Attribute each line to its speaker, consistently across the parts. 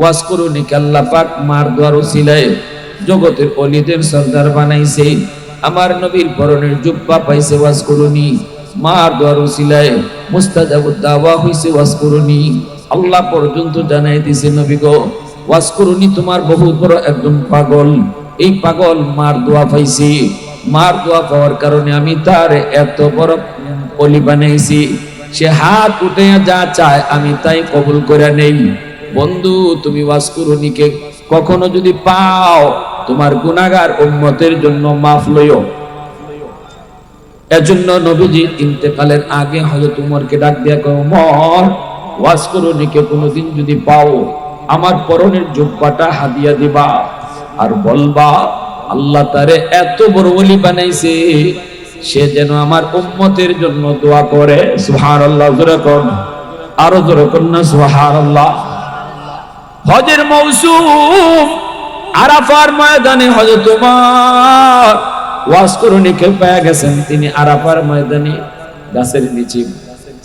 Speaker 1: ওয়াজ করুনি আল্লাহ পাক মার দোয়ার উসিলায় জগতের ওলিদের সরদার বানাইছে। আমার নবীর পরনের জুব্বা পাইছে ওয়াজ করুনি, মার দোয়ার উসিলায় মুস্তাজাবুদ দাওয়া হইছে ওয়াজ করুনি। আল্লাহ পর্যন্ত জানাই দিছে নবী গো ওয়াজ করুনি তোমার বহু বড় একদম পাগল, এই পাগল মার দোয়া পাইছে, মার দোয়া পাওয়ার কারণে আমি তার এত বড় ওলি বানাইছি। সে হাত উঠে যা চায় আমি তাই কবুল করে নেই। বন্ধু তুমি ওয়াজ করুনিকে কখনো যদি পাও তোমার গুনাহগার উম্মতের জন্য মাফ লইও। এজন্য নবীজি ইন্তেকালের আগে হযরত উমরকে ডাক দিয়া কয় উমর ওয়াজ করুনিকে কোনোদিন যদি পাও আমার পরনের জুব্বাটা হাদিয়া দিবা আর বলবা আল্লাহ তারে এত বড় ওলি বানাইছে সে যেন আমার উম্মতের জন্য দোয়া করে। সুবহানাল্লাহ, জোরে কোন, আরো জোরে কোন না সুবহানাল্লাহ। হজের মৌসুম, আরাফার ময়দানে হযরত উমর ওয়াজ করুনিকে পেয়ে গেছেন। তিনি আরাফার ময়দানে গাছের নিচে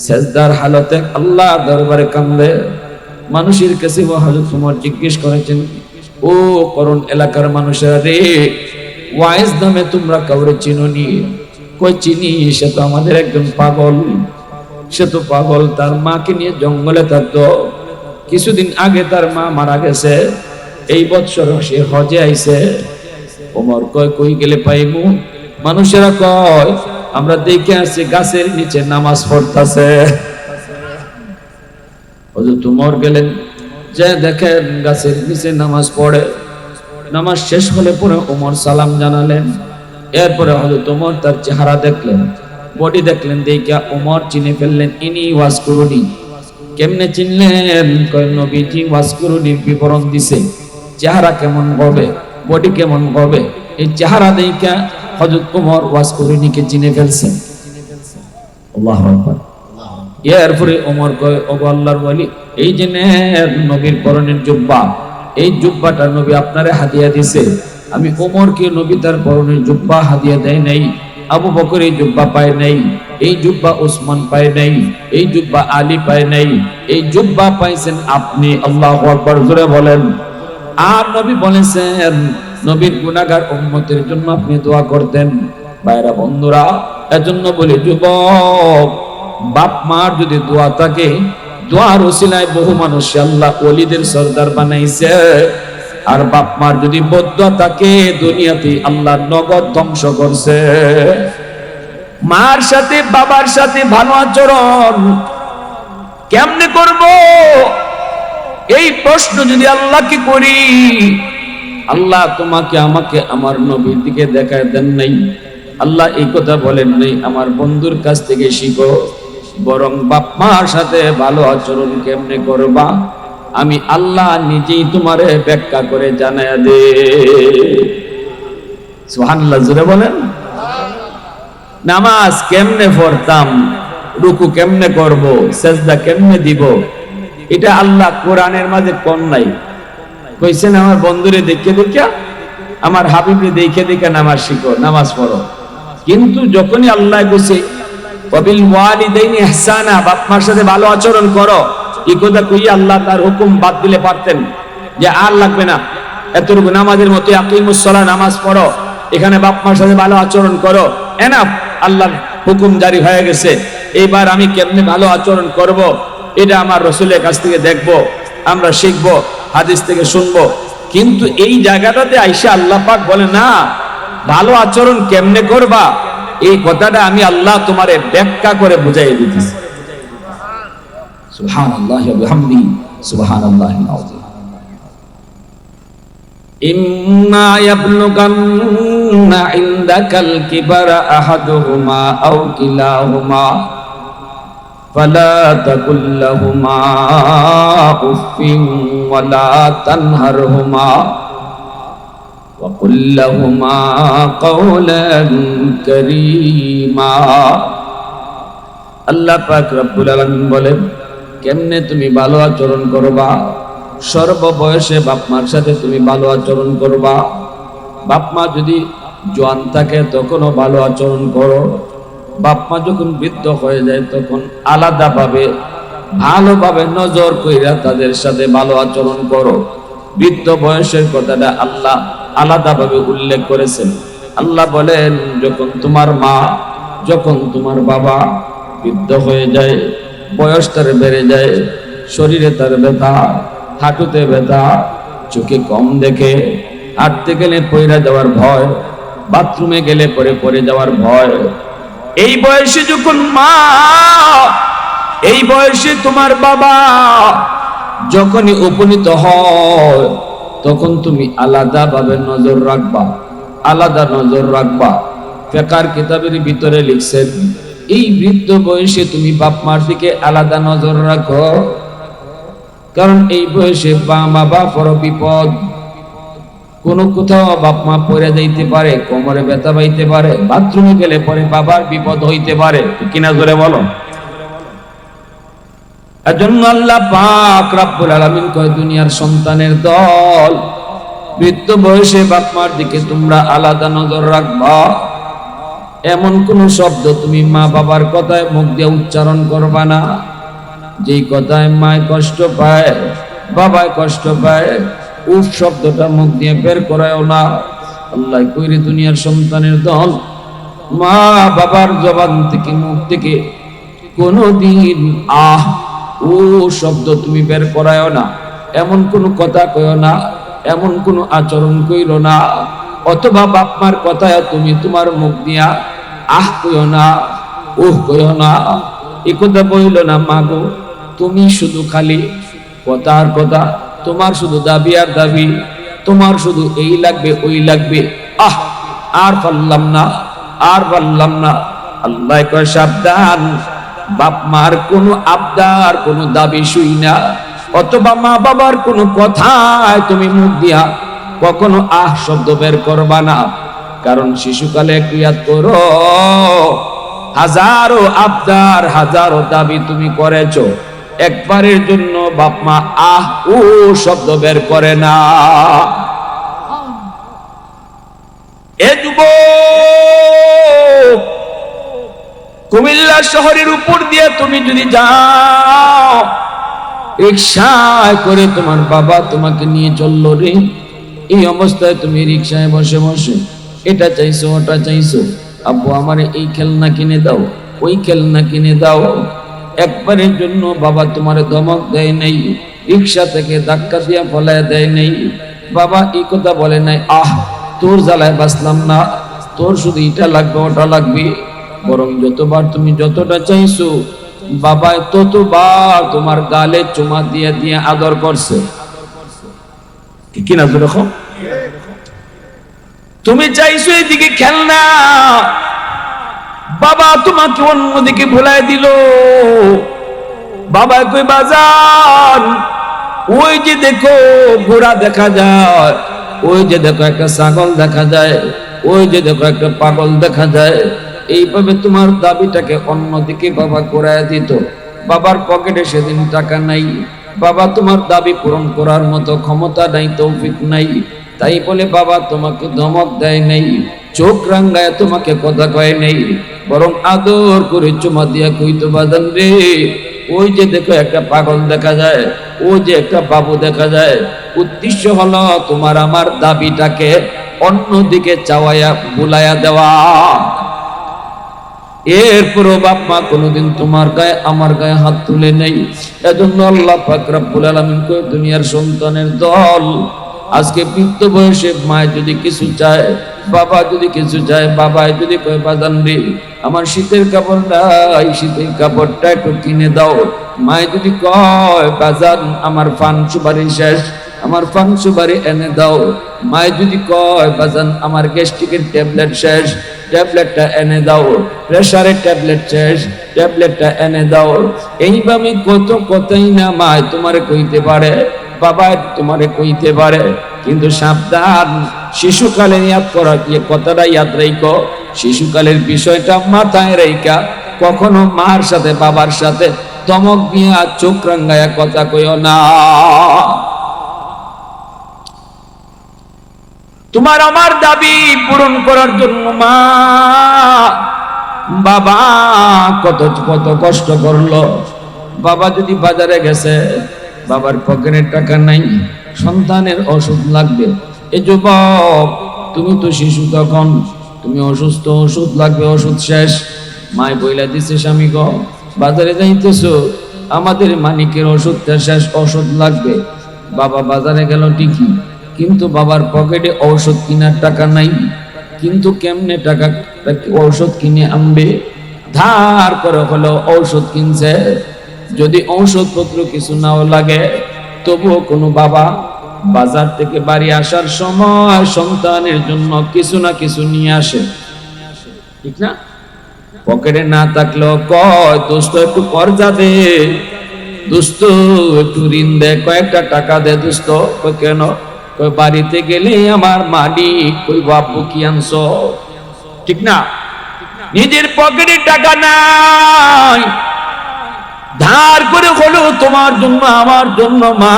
Speaker 1: সেজদার হালতে আল্লাহ দরবারে কান্দে। মানুষের কাছে হযরত উমর জিজ্ঞেস করেছেন ও করুন এলাকার মানুষেরা রে, ওয়াইজ নামে তোমরা কাউরে চিনোনি? কই চিনি, সে তো আমাদের একজন পাগল, সে তো পাগল, তার মাকে নিয়ে জঙ্গলে থাকতো, কিছুদিন আগে তার মা মারা গেছে, এই বছর সে হজে আইছে। ওমর কয় কই গেলে পাইমু? মানুষেরা কয় আমরা দেখে আসছি গাছের নিচে নামাজ পড়তাছে। হযরত উমর গেলেন, যে দেখেন গাছের নিচে নামাজ পড়ে। নামাজ শেষ হলে পরে ওমর সালাম জানালেন। এরপরে হযরত উমর তার চেহারা দেখলেন, বডি দেখলেন, দেখিয়া ওমর চিনে ফেললেন ইনি ওয়াজ করুনি। কেমনে চিনলেন? কয় নবীজি ওয়াজ করুনির বিবরণ দিছে, চেহারা কেমন হবে, বডি কেমন হবে, এই চেহারা দেখিয়া হযরত উমর ওয়াজ করুনিকে চিনে ফেলছেন। আল্লাহু আকবার। এরপরে ওমর কয় ও আল্লাহর ওলি, এই যে নবীর পরনের জুব্বা, এই জুব্বাটা নবী আপনারে হাদিয়া দিছে। আমি ওমরকে নবী তার পরনের জুব্বা হাদিয়া দেয় নাই, আবু বকর এই জুব্বা পায় নাই, এই জুব্বা ওসমান পায় নাই, এই জুব্বা আলী পায় নাই, এই জুব্বা পাইছেন আপনি। আল্লাহু আকবার, জোরে বলেন। আর নবী বলেছেন নবীর গুনাহগার উম্মতের জন্য আপনি দোয়া করতেন। ভাইরা বন্ধুরা, এজন্য বলি যুবক, বাপ মার যদি দোয়া থাকে, দোয়ার ওসিলায় বহু মানুষ আল্লাহ ওলিদের সরদার বানাইছে। আর বাপ মার যদি বদদোয়া থাকে, দুনিয়াতে আল্লাহ নগদ ধ্বংস করছে। মার সাথে বাবার সাথে ভালো আচরণ কেমনে করব, এই প্রশ্ন যদি আল্লাহকে করি, আল্লাহ তোমাকে আমাকে আমার নবীর দিকে দেখায় দেন নাই। আল্লাহ এই কথা বলেন নাই আমার বন্ধুর কাছ থেকে শিখো, বরং বাপ মার সাথে ভালো আচরণ কেমনে করবা আমি আল্লাহ নিজেই তোমারে ব্যাখ্যা করে জানায়া দে। সুবহানাল্লাহ, জোরে বলেন। নামাজ কেমনে পড়তাম, রুকু কেমনে করব, সেজদা কেমনে দিব, এটা আল্লাহ কোরআনের মাঝে কোন নাই। কইছেন আমার বন্ধুরে দেখে দেখে, আমার হাবিবরে দেখে দেখে নামাজ শিখো, নামাজ পড়ো। কিন্তু যখনই আল্লাহ কইছে ওয়াবিল ওয়ালিদাইনি ইহসানা, বাপ মার সাথে ভালো আচরণ করো, এই কথা কইয়া আল্লাহ তার হুকুম বাদ দিলে পারতেন যে আর লাগবে না, এতটুকু নামাজের মতো আকিমুস সালাহ, নামাজ পড়ো, এখানে বাপ মার সাথে ভালো আচরণ করো, এনাফ, আল্লাহর হুকুম জারি হয়ে গেছে। এইবার আমি কেমনে ভালো আচরণ করব, এটা আমার রাসূলের কাছ থেকে দেখব, আমরা শিখবো, হাদিস থেকে শুনবো। কিন্তু এই জায়গাটাতে আইসা আল্লাহ পাক বলে না, ভালো আচরণ কেমনে করবা এই কথাটা আমি আল্লাহ তোমারে ব্যাখ্যা করে বুঝাই দিতেছি। সুবহানাল্লাহি ওয়া বিহামদিহি, সুবহানাল্লাহিল আযীম। ইম্মা ইয়াবলুগান্না ইনদাকাল কিবারা আহাদুহুমা আও কিলাহুমা ফালা তাকুল লাহুমা উফিন ওয়ালা তানহারহুমা ওয়া কুল লাহুমা কাওলান কারীমা। আল্লাহ পাক রব্বুল আলামিন বলেন, কেমনে তুমি ভালো আচরণ করবা, সর্ববয়সে বাপ মার সাথে তুমি ভালো আচরণ করবা। বাপ মা যদি জোয়ান থাকে তখনও ভালো আচরণ করো, বাপ মা যখন বৃদ্ধ হয়ে যায় তখন আলাদাভাবে ভালোভাবে নজর কইরা তাদের সাথে ভালো আচরণ করো। বৃদ্ধ বয়সের কথাটা আল্লাহ আলাদাভাবে উল্লেখ করেছেন। আল্লাহ বলেন, যখন তোমার মা, যখন তোমার বাবা বৃদ্ধ হয়ে যায়, বয়স তার বেড়ে যায়, শরীরে তার ব্যথা, হাঁটুতে ব্যথা, চোখে কম দেখে, হাঁটতে গেলে পড়ে যাওয়ার ভয়, বাথরুমে গেলে পড়ে যাওয়ার ভয়, এই বয়সে যখন মা, এই বয়সে তোমার বাবা যখনই উপনীত হয়, তখন তুমি আলাদাভাবে নজর রাখবা, আলাদা নজর রাখবা। ফিকহের কিতাবের ভিতরে লিখছেন, এই বৃদ্ধ বয়সে তুমি বাপ মার দিকে আলাদা নজর রাখো, কারণ এই বয়সে মা বাবার বিপদ। কোন কোথাও বাপ মা পড়ে যাইতে পারে, কোমরে ব্যথা পাইতে পারে, বাথরুমে গেলে পরে বাবার বিপদ হইতে পারে, কিনা জোরে বলো। এজন্য আল্লাহ পাক রব্বুল আলামিন কয়, দুনিয়ার সন্তানের দল, বৃদ্ধ বয়সে বাপ মার দিকে তোমরা আলাদা নজর রাখবা। এমন কোন শব্দ তুমি মা বাবার কথায় মুখ দিয়ে উচ্চারণ করবা না, যেই কথায় মায় কষ্ট পায়, বাবায় কষ্ট পায়, উফ শব্দটা মুখ দিয়ে বের করায়ও না। আল্লাহ কইরে, দুনিয়ার সন্তানের দল, মা বাবার জবান থেকে, মুখ থেকে কোনদিন আহ ও শব্দ তুমি বের করায়ও না, এমন কোনো কথা কইও না, এমন কোনো আচরণ কইরো না, অথবা বাপ মার কথায় তুমি তোমার মুখ দিয়া আহ কইও না, ওহ কইও না, এ কথা বইল না। মা গো, তুমি শুধু খালি কথা আর কথা, তোমার শুধু দাবি আর দাবি, তোমার শুধু এই লাগবে ওই লাগবে, আহ আর পারলাম না, আর পারলাম না। আল্লাহ কয়, সাবধান, বাপ মার কোনো আবদার, কোনো দাবি শুই না, অথবা মা বাবার কোনো কথায় তুমি মুখ দিয়া কখনো আহ শব্দ বের করবা না। কারণ শিশুকালে ক্রিয়াত করো, হাজারো আবদার, হাজারো দাবি তুমি করেছো, একবারের জন্য বাপ মা আহ ও শব্দ বের করে না। এ যুবক, কুমিল্লা শহরের উপর দিয়ে তুমি যদি যাও, রিকশায় করে তোমার বাবা তোমাকে নিয়ে চললো রে, এই অবস্থায় তুমি রিকশায় বসে বসে এটা চাইছো, ওটা চাইছো, আব্বু আমারে এই খেলনা কিনে দাও, ওই খেলনা কিনে দাও। একবারের জন্য বাবা তোমার ধমক দেয় নাই, রিকশা থেকে ধাক্কা দিয়া ফলায় দেয় নাই, বাবা এই কথা বলে নাই, আহ তোর জ্বালায় বাঁচলাম না, তোর শুধু এটা লাগবে ওটা লাগবে। বরং যতবার তুমি যতটা চাইছো, বাবা ততবার তোমার গালে চুমা দিয়ে দিয়ে আদর করছে, ঠিক না? দেখো, তুমি চাইছো এদিকে খেলনা, বাবা তোমাকে অন্যদিকে ভুলাই দিল। বাবা কই, বাজার ওই যে দেখো ঘোড়া দেখা যায়, ওই যে দেখো একটা ছাগল দেখা যায়, ওই যে দেখো একটা পাগল দেখা যায়। এইভাবে তোমার দাবিটাকে অন্যদিকে বাবা ঘুরায় দিত। বাবার পকেটে সেদিন টাকা নাই, বাবা তোমার দাবি পূরণ করার মতো ক্ষমতা নাই, তৌফিক নাই, তাই বলে বাবা তোমাকে ধমক দেয় নাই, চোখ রাঙ্গায় তোমাকে কথা কয় নাই, বরং আদর করে চুমা দিয়া কইতো, বাজান রে ওই যে দেখো একটা পাগল দেখা যায়, ওই যে একটা বাবু দেখা যায়। উদ্দেশ্য হলো তোমার আমার দাবিটাকে অন্যদিকে চাওয়াইয়া বুলাইয়া দেওয়া। এরপরও বাপ মা কোনোদিন তোমার গায়ে আমার গায়ে হাত তুলে নেই। এজন্য আল্লাহ পাক রব্বুল আলামিন কয়, দুনিয়ার সন্তানের দল, আজকে বৃদ্ধ বয়সে মায় যদি কিছু চায়, বাবা যদি কিছু চায়, বাবাই যদি কয়, বাজান রে আমার শীতের কাপড় নাই, শীতের কাপড়টা একটু কিনে দাও। মায় যদি কয়, বাজান আমার ফান সুপারি শেষ, আমার ফান সুপারি এনে দাও। মায় যদি কয়, বাজান আমার গ্যাস্ট্রিকের ট্যাবলেট শেষ, ট্যাবলেটটা এনে দাও। প্রেসারের ট্যাবলেট শেষ, ট্যাবলেটটা এনে দাও। এইভাবে কত কথাই না মায় তোমারে কইতে পারে, বাবা তোমারে কইতে পারে, কিন্তু সাবধান, শিশুকালে ইয়াদ করা, কথাটা ইয়াদ রাখো, শিশুকালের বিষয়টা মাথায় রাইকা কখনো মার সাথে বাবার সাথে ধমক দিয়া চোখ রাঙ্গায়া কথা কইও না। তোমার আমার দাবি পূরণ করার জন্য মা বাবা কত কত কষ্ট করলো, বাবা যদি বাজারে গেছে, বাবার পকেটে টাকা নাই, সন্তানের ওষুধ লাগবে। এ যুবক, তুমি তো শিশু, তখন তুমি অসুস্থ, ওষুধ লাগবে, ওষুধ শেষ, মায় বইলা দিছে স্বামী গো বাজারে যাইতেছো, আমাদের মানিকের ওষুধটা শেষ, ওষুধ লাগবে। বাবা বাজারে গেল ঠিকই, কিন্তু বাবার পকেটে ঔষধ কেনার টাকা নাই। কিন্তু কেমনে টাকা ঔষধ কিনে আনবে? ধার করে হলো ঔষধ কিনছে। যদি ঔষধপত্র কিছু নাও লাগে, তবুও কোনো বাবা বাজার থেকে বাড়ি আসার সময় সন্তানের জন্য কিছু না কিছু নিয়ে আসে, ঠিক না? পকেটে না থাকলেও কয় দোস্ত একটু কর্জা দে, দোস্ত একটু ঋণ দে, কয়েকটা টাকা দে দোস্ত। কেন? বাড়িতে গেলে আমার মালিক কই বাপু কি আনছো, ঠিক না? নিজের পকেটে টাকা নাই, ধার করে হলো তোমার জন্য আমার জন্য মা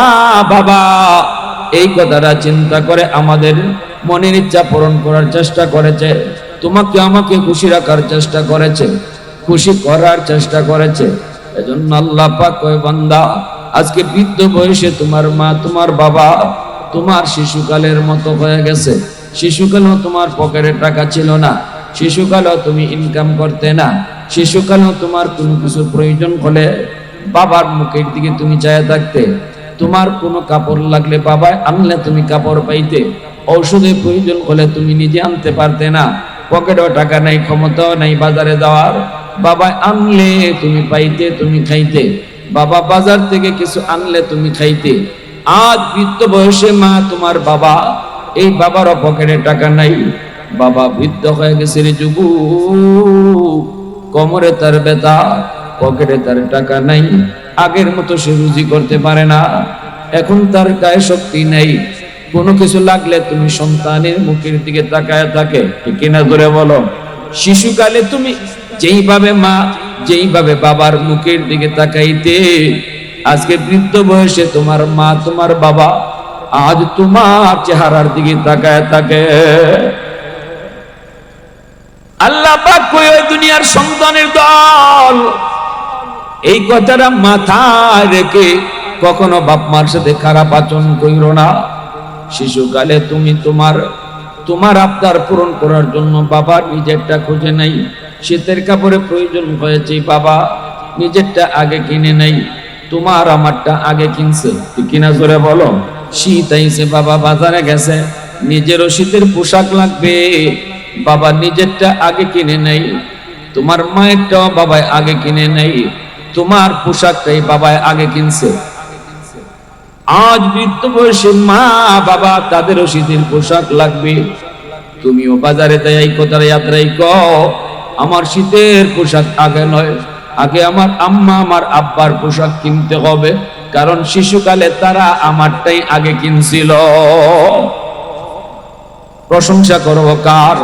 Speaker 1: বাবা এই কথাটা চিন্তা করে আমাদের মনের ইচ্ছা পূরণ করার চেষ্টা করেছে, তোমাকে আমাকে খুশি রাখার চেষ্টা করেছে, খুশি করার চেষ্টা করেছে। এজন্য আল্লাহ পাক কয় বান্দা, আজকে বৃদ্ধ বয়সে তোমার মা তোমার বাবা তোমার শিশুকালের মতো হয়ে গেছে। শিশুকালেও তোমার পকেটে টাকা ছিল না, শিশুকালেও তুমি ইনকাম করতে না, শিশুকালেও তোমার কোনো কিছু প্রয়োজন হলে বাবার মুখের দিকে তুমি চায় থাকতে। তোমার কোনো কাপড় লাগলে বাবা আনলে তুমি কাপড় পাইতে, ঔষধের প্রয়োজন হলে তুমি নিজে আনতে পারতে না, পকেটেও টাকা নাই, ক্ষমতাও নাই বাজারে যাওয়ার, বাবা আনলে তুমি পাইতে, তুমি খাইতে, বাবা বাজার থেকে কিছু আনলে তুমি খাইতে। আজ বৃদ্ধ বয়সে মা তোমার বাবা, এই বাবারও পকেটে টাকা নাই, বাবা বৃদ্ধ হয়ে গেছে রে যুবক, কোমরে তার ব্যথা, পকেটে তার টাকা নাই, আগের মতো সে রুজি করতে পারে না, এখন তার গায়ে শক্তি নেই, কোনো কিছু লাগলে তুমি সন্তানের মুখের দিকে তাকায় থাকে, ঠিক কিনা ধরে বলো? শিশুকালে তুমি যেইভাবে মা যেইভাবে বাবার মুখের দিকে তাকাইতে, আজকে বৃদ্ধ বয়সে তোমার মা তোমার বাবা আজ তোমার চেহারার দিকে তাকায় থাকে। আল্লাহ পাক কয় ওই দুনিয়ার সন্তানের দল, এই কথাটা মাথায় রেখে কখনো বাপ মার সাথে খারাপ আচরণ কইরো না। শিশুকালে তুমি তোমার আবদার পূরণ করার জন্য বাবা নিজেরটা খুঁজে নাই, শীতের কাপড়ে প্রয়োজন হয়েছে, বাবা নিজেরটা আগে কিনে নাই, তোমার আমারটা আগে কিনছে, ঠিক কিনা জোরে বলো? শীত আইছে, বাবা বাজারে গেছে, নিজেরও শীতের পোশাক লাগবে, বাবা নিজেরটা আগে কিনে নাই, তোমার মায়েরটাও বাবাই আগে কিনে নাই, তোমার পোশাকটাই বাবাই আগে কিনছে। আজ বৃদ্ধ বয়সে মা বাবা তাদেরও শীতের পোশাক লাগবে, তুমিও বাজারে তাই এই কথার যাত্রাই কও আমার শীতের পোশাক আগে নয়, আগে আমার আম্মা আমার আব্বার পোশাক কিনতে হবে, কারণ শিশুকালে তারা আমারটাই আগে কিনছিল। প্রশংসা করব কার?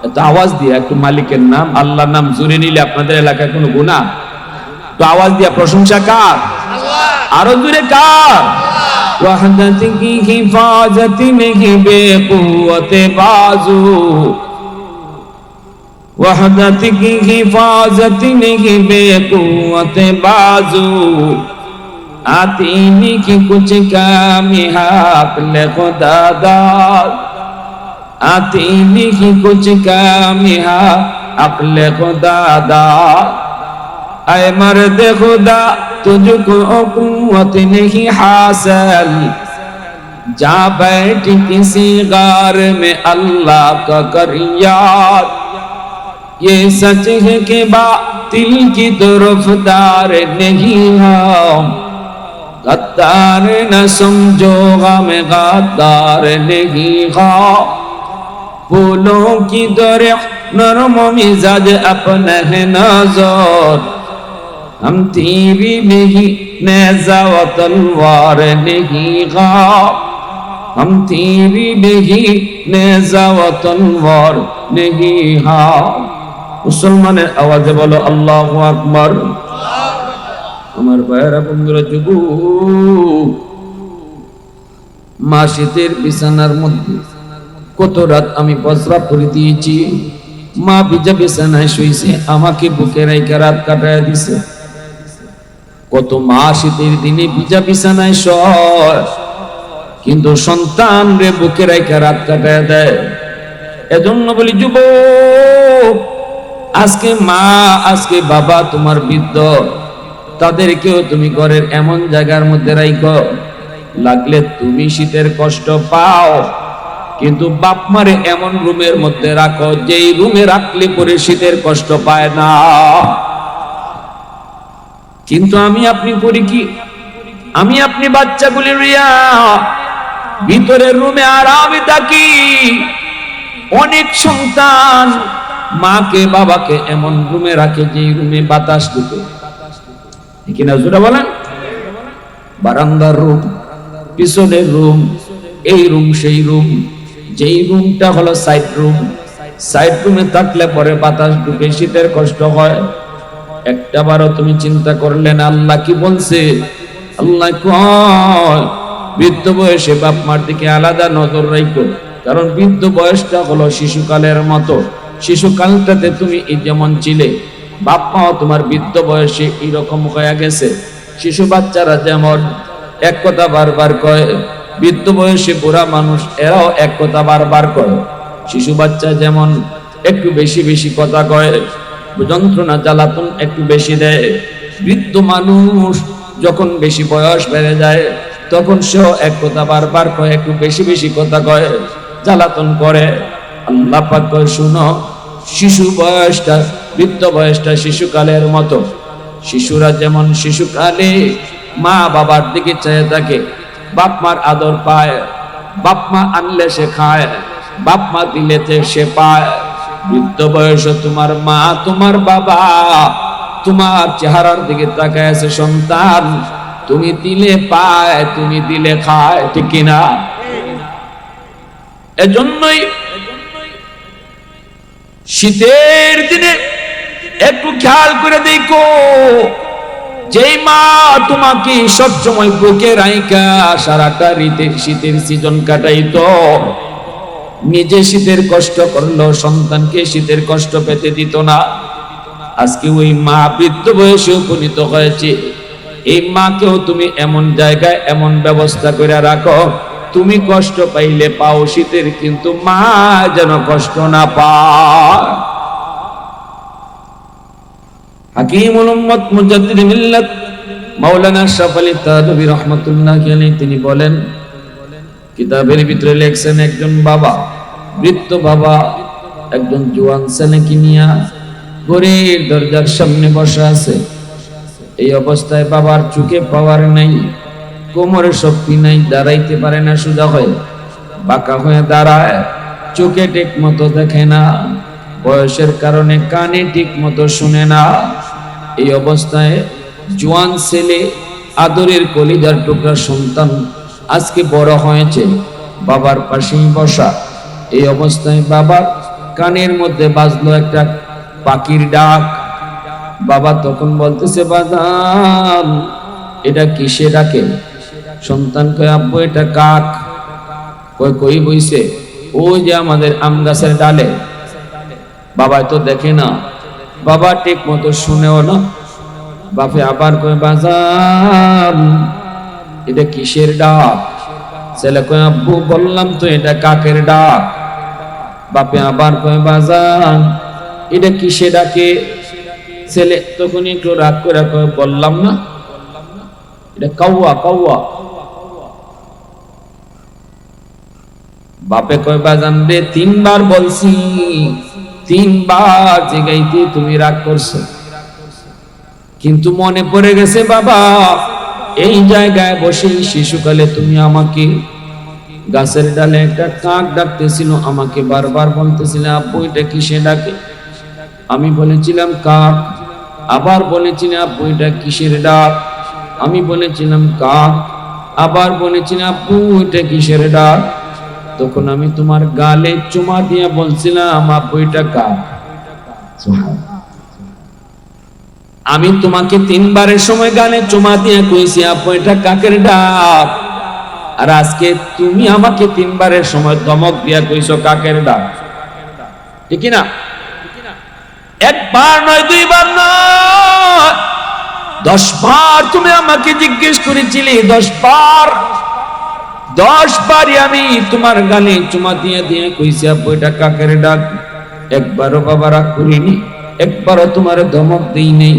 Speaker 1: এত আওয়াজ দিয়ে একটু মালিকের নাম আল্লাহর নাম জুড়ে নিলে আপনাদের এলাকায় কোনো গুনাহ? তো আওয়াজ দিয়ে প্রশংসা কার? আরো জুড়ে কার? ওয়াহদাতি কি হিফাজতি নেহি বেকুওয়াতে বাজু, वहदत की हिफाजत नहीं बेकुवते बाजू, आती नहीं की कुछ कामी अक्ल खुदा दाद, आती नहीं की कुछ कामी अक्ल खुदा दाद। ऐ मर्द खुदा तुझको कुव्वत नहीं हासिल, जा बैठ किसी गार में अल्लाह का कर याद, ये सच है कि बातिल की तरफदार नहीं हम, गद्दार न समझो हम गद्दार नहीं हम, फूलों की तरह नरम मिजाज अपना है नजर, हम तीरी नहीं नेज़ा व तलवार नहीं हम, हम तीरी नहीं नेज़ा व तलवार नहीं हम। মুসলমানের আওয়াজে বলো আল্লাহু আকবার। আমার ভাইয়েরা বন্ধুরা, যুবক, মা শীতের বিছানার মধ্যে কত রাত আমি প্রস্রাব করে দিয়েছি, মা ভিজা বিছানায় শুয়েছে, আমাকে বুকে রেখে রাত কাটায় দিছে। কত মা শীতের দিনে ভিজা বিছানায় শয়, কিন্তু সন্তান রে বুকে রাইখা রাত কাটায় দেয়। এজন্য বলি যুবক, আজকে মা আজকে বাবা তোমার বৃদ্ধ, তাদেরকেও তুমি ঘরের এমন জায়গার মধ্যে রাইখো, লাগলে তুমি শীতের কষ্ট পাও, কিন্তু বাপ মারে এমন রুমের মধ্যে রাখো যেই রুমে রাখলে পরে শীতের কষ্ট পায় না। কিন্তু আমি আপনি করি কি? আমি আপনি বাচ্চাগুলি রিয়া ভিতরের রুমে আরামে থাকি। অনেক সন্তান মাকে বাবাকে এমন রুমে রাখে যেই রুমে বাতাস ঢুকে, ঠিক না? জোরে বলেন। বারান্দার রুম, পিছনের রুম, এই রুম সেই রুম, যেই রুমটা হলো সাইড রুম, সাইড রুমে থাকলে পরে বাতাস ঢুকে শীতের কষ্ট হয়। একটাবারও তুমি চিন্তা করলেন আল্লাহ কি বলছে? আল্লাহ কয় বৃদ্ধ বয়সে বাপ মার দিকে আলাদা নজর রাখো, কারণ বৃদ্ধ বয়সটা হলো শিশুকালের মতো। শিশুকালটাতে তুমি যেমন ছিলে, বাপ মাও তোমার বৃদ্ধ বয়সে এরকম হয়ে গেছে। শিশু বাচ্চারা যেমন এক কথা বারবার কয়, বৃদ্ধ বয়সে বুড়া মানুষ এরাও এক কথা বারবার কয়। শিশু বাচ্চা যেমন একটু বেশি বেশি কথা কয়, যন্ত্রণা জ্বালাতন একটু বেশি দেয়, বৃদ্ধ মানুষ যখন বেশি বয়স বেড়ে যায় তখন সেও এক কথা বারবার কয়, একটু বেশি বেশি কথা কয়, জ্বালাতন করে। আল্লাহ পাক কয় শুনো, শিশু বয়সটা বৃদ্ধ বয়সটা শিশুকালের মতো। শিশুরা যেমন শিশুকালে মা বাবার দিকে চেয়ে থাকে, বাপ মার আদর পায়, বাপ মা আনলে সে খায়, বাপ মা দিলে সে পায়। বৃদ্ধ বয়সে তোমার মা তোমার বাবা তোমার চেহারার দিকে তাকায় আছে সন্তান, তুমি দিলে পায়, তুমি দিলে খায়, ঠিক কিনা? এজন্যই শীতের দিনে একটু খেয়াল করে দেখো, যেই মা তোমাকে সবসময় বুকে রাইখা সারাটা শীতের সিজন কাটাইতো, নিজে শীতের কষ্ট করলো, সন্তানকে শীতের কষ্ট পেতে দিত না। আজকে ওই মা বৃদ্ধ বয়সে উপনীত হয়েছে, এই মাকেও তুমি এমন জায়গায় এমন ব্যবস্থা করে রাখো, তুমি কষ্ট পাইলে পাও শীতের, কিন্তু মা যেন কষ্ট না পায়। হাকিমুল উম্মত মুজাদ্দিদ মিল্লাত মাওলানা আশরাফ আলী থানভী রাহমাতুল্লাহ আলাইহি তিনি বলেন, কিতাবের ভিতরে লেখছেন, একজন বাবা, বৃদ্ধ বাবা একজন জোয়ান ছেলেকে নিয়ে ঘরের দরজার সামনে বসে আছে। এই অবস্থায় বাবার চোখে পাওয়ার নাই, কোমরে শক্তি নাই, দাঁড়াইতে পারে না, সোজা হয়ে বাঁকা হয়ে দাঁড়ায়, চোখে ঠিক মতো দেখে না, বয়সের কারণে কানে ঠিক মতো শুনে না। এই অবস্থায় জোয়ান ছেলে, আদরের কলিজার টুকরা সন্তান, আজকে বড় হয়েছে, বাবার পাশেই বসা। এই অবস্থায় বাবার কানের মধ্যে বাজলো একটা পাখির ডাক। বাবা তখন বলতেছে, বাজান এটা কিসে ডাকে? সন্তান কয়, আব্বু এটা কাক। কই কই বইছে? ওই যে আমাদের আম গাছের ডালে। বাবা তো দেখে না, বাবা ঠিক মতো শুনেও না। বাপে আবার কয়, বাজান এটা কিসের ডাক? ছেলে কয়, আব্বু বললাম তো এটা কাকের ডাক। বাপে আবার কয়, বাজান এটা কিসে ডাকে? ছেলে তখন একটু রাগ করে কয়, বললাম না এটা কাউয়া কাউয়া। বাপে কয়, বাজান রে 3 বার বলছি, 3 বার জিগাইতে তুমি রাগ করছো, কিন্তু মনে পড়ে গেছে বাবা, এই জায়গায় বসে শিশুকালে তুমি আমাকে গাছের ডালে একটা কাক ডাকতেছিল, আমাকে বারবার বলতেছিলে আব্বু এটা কিসে ডাকে? আমি বলেছিলাম কাক। আবার বলেছিলাম আব্বু এটা কিসের ডাক? আমি বলেছিলাম কাক। আবার বলেছিলাম আব্বু এটা কিসের ডাক? তখন আমি তোমার গালে চুমা দিয়ে বলছিলাম আব্বু এটা কাক। আমি তোমাকে 3 বারের সময় গালে চুমা দিয়ে কইছি আব্বু এটা কাকের ডাক, আর আজকে তুমি আমাকে 3 বারের সময় ধমক দিয়া কইছো কাকের ডাক, ঠিক না? 1 বার নয় 2 বার নয়, 10 বার তুমি আমাকে জিজ্ঞেস করেছিলে, 10 বার, 10 বারই আমি তোমার গালে চুমা দিয়ে দিয়ে কইছি আপু এটা কাকের ডাক। একবারও বাবা রাগ করিনি, একবারও তোমার ধমক দেই নেই,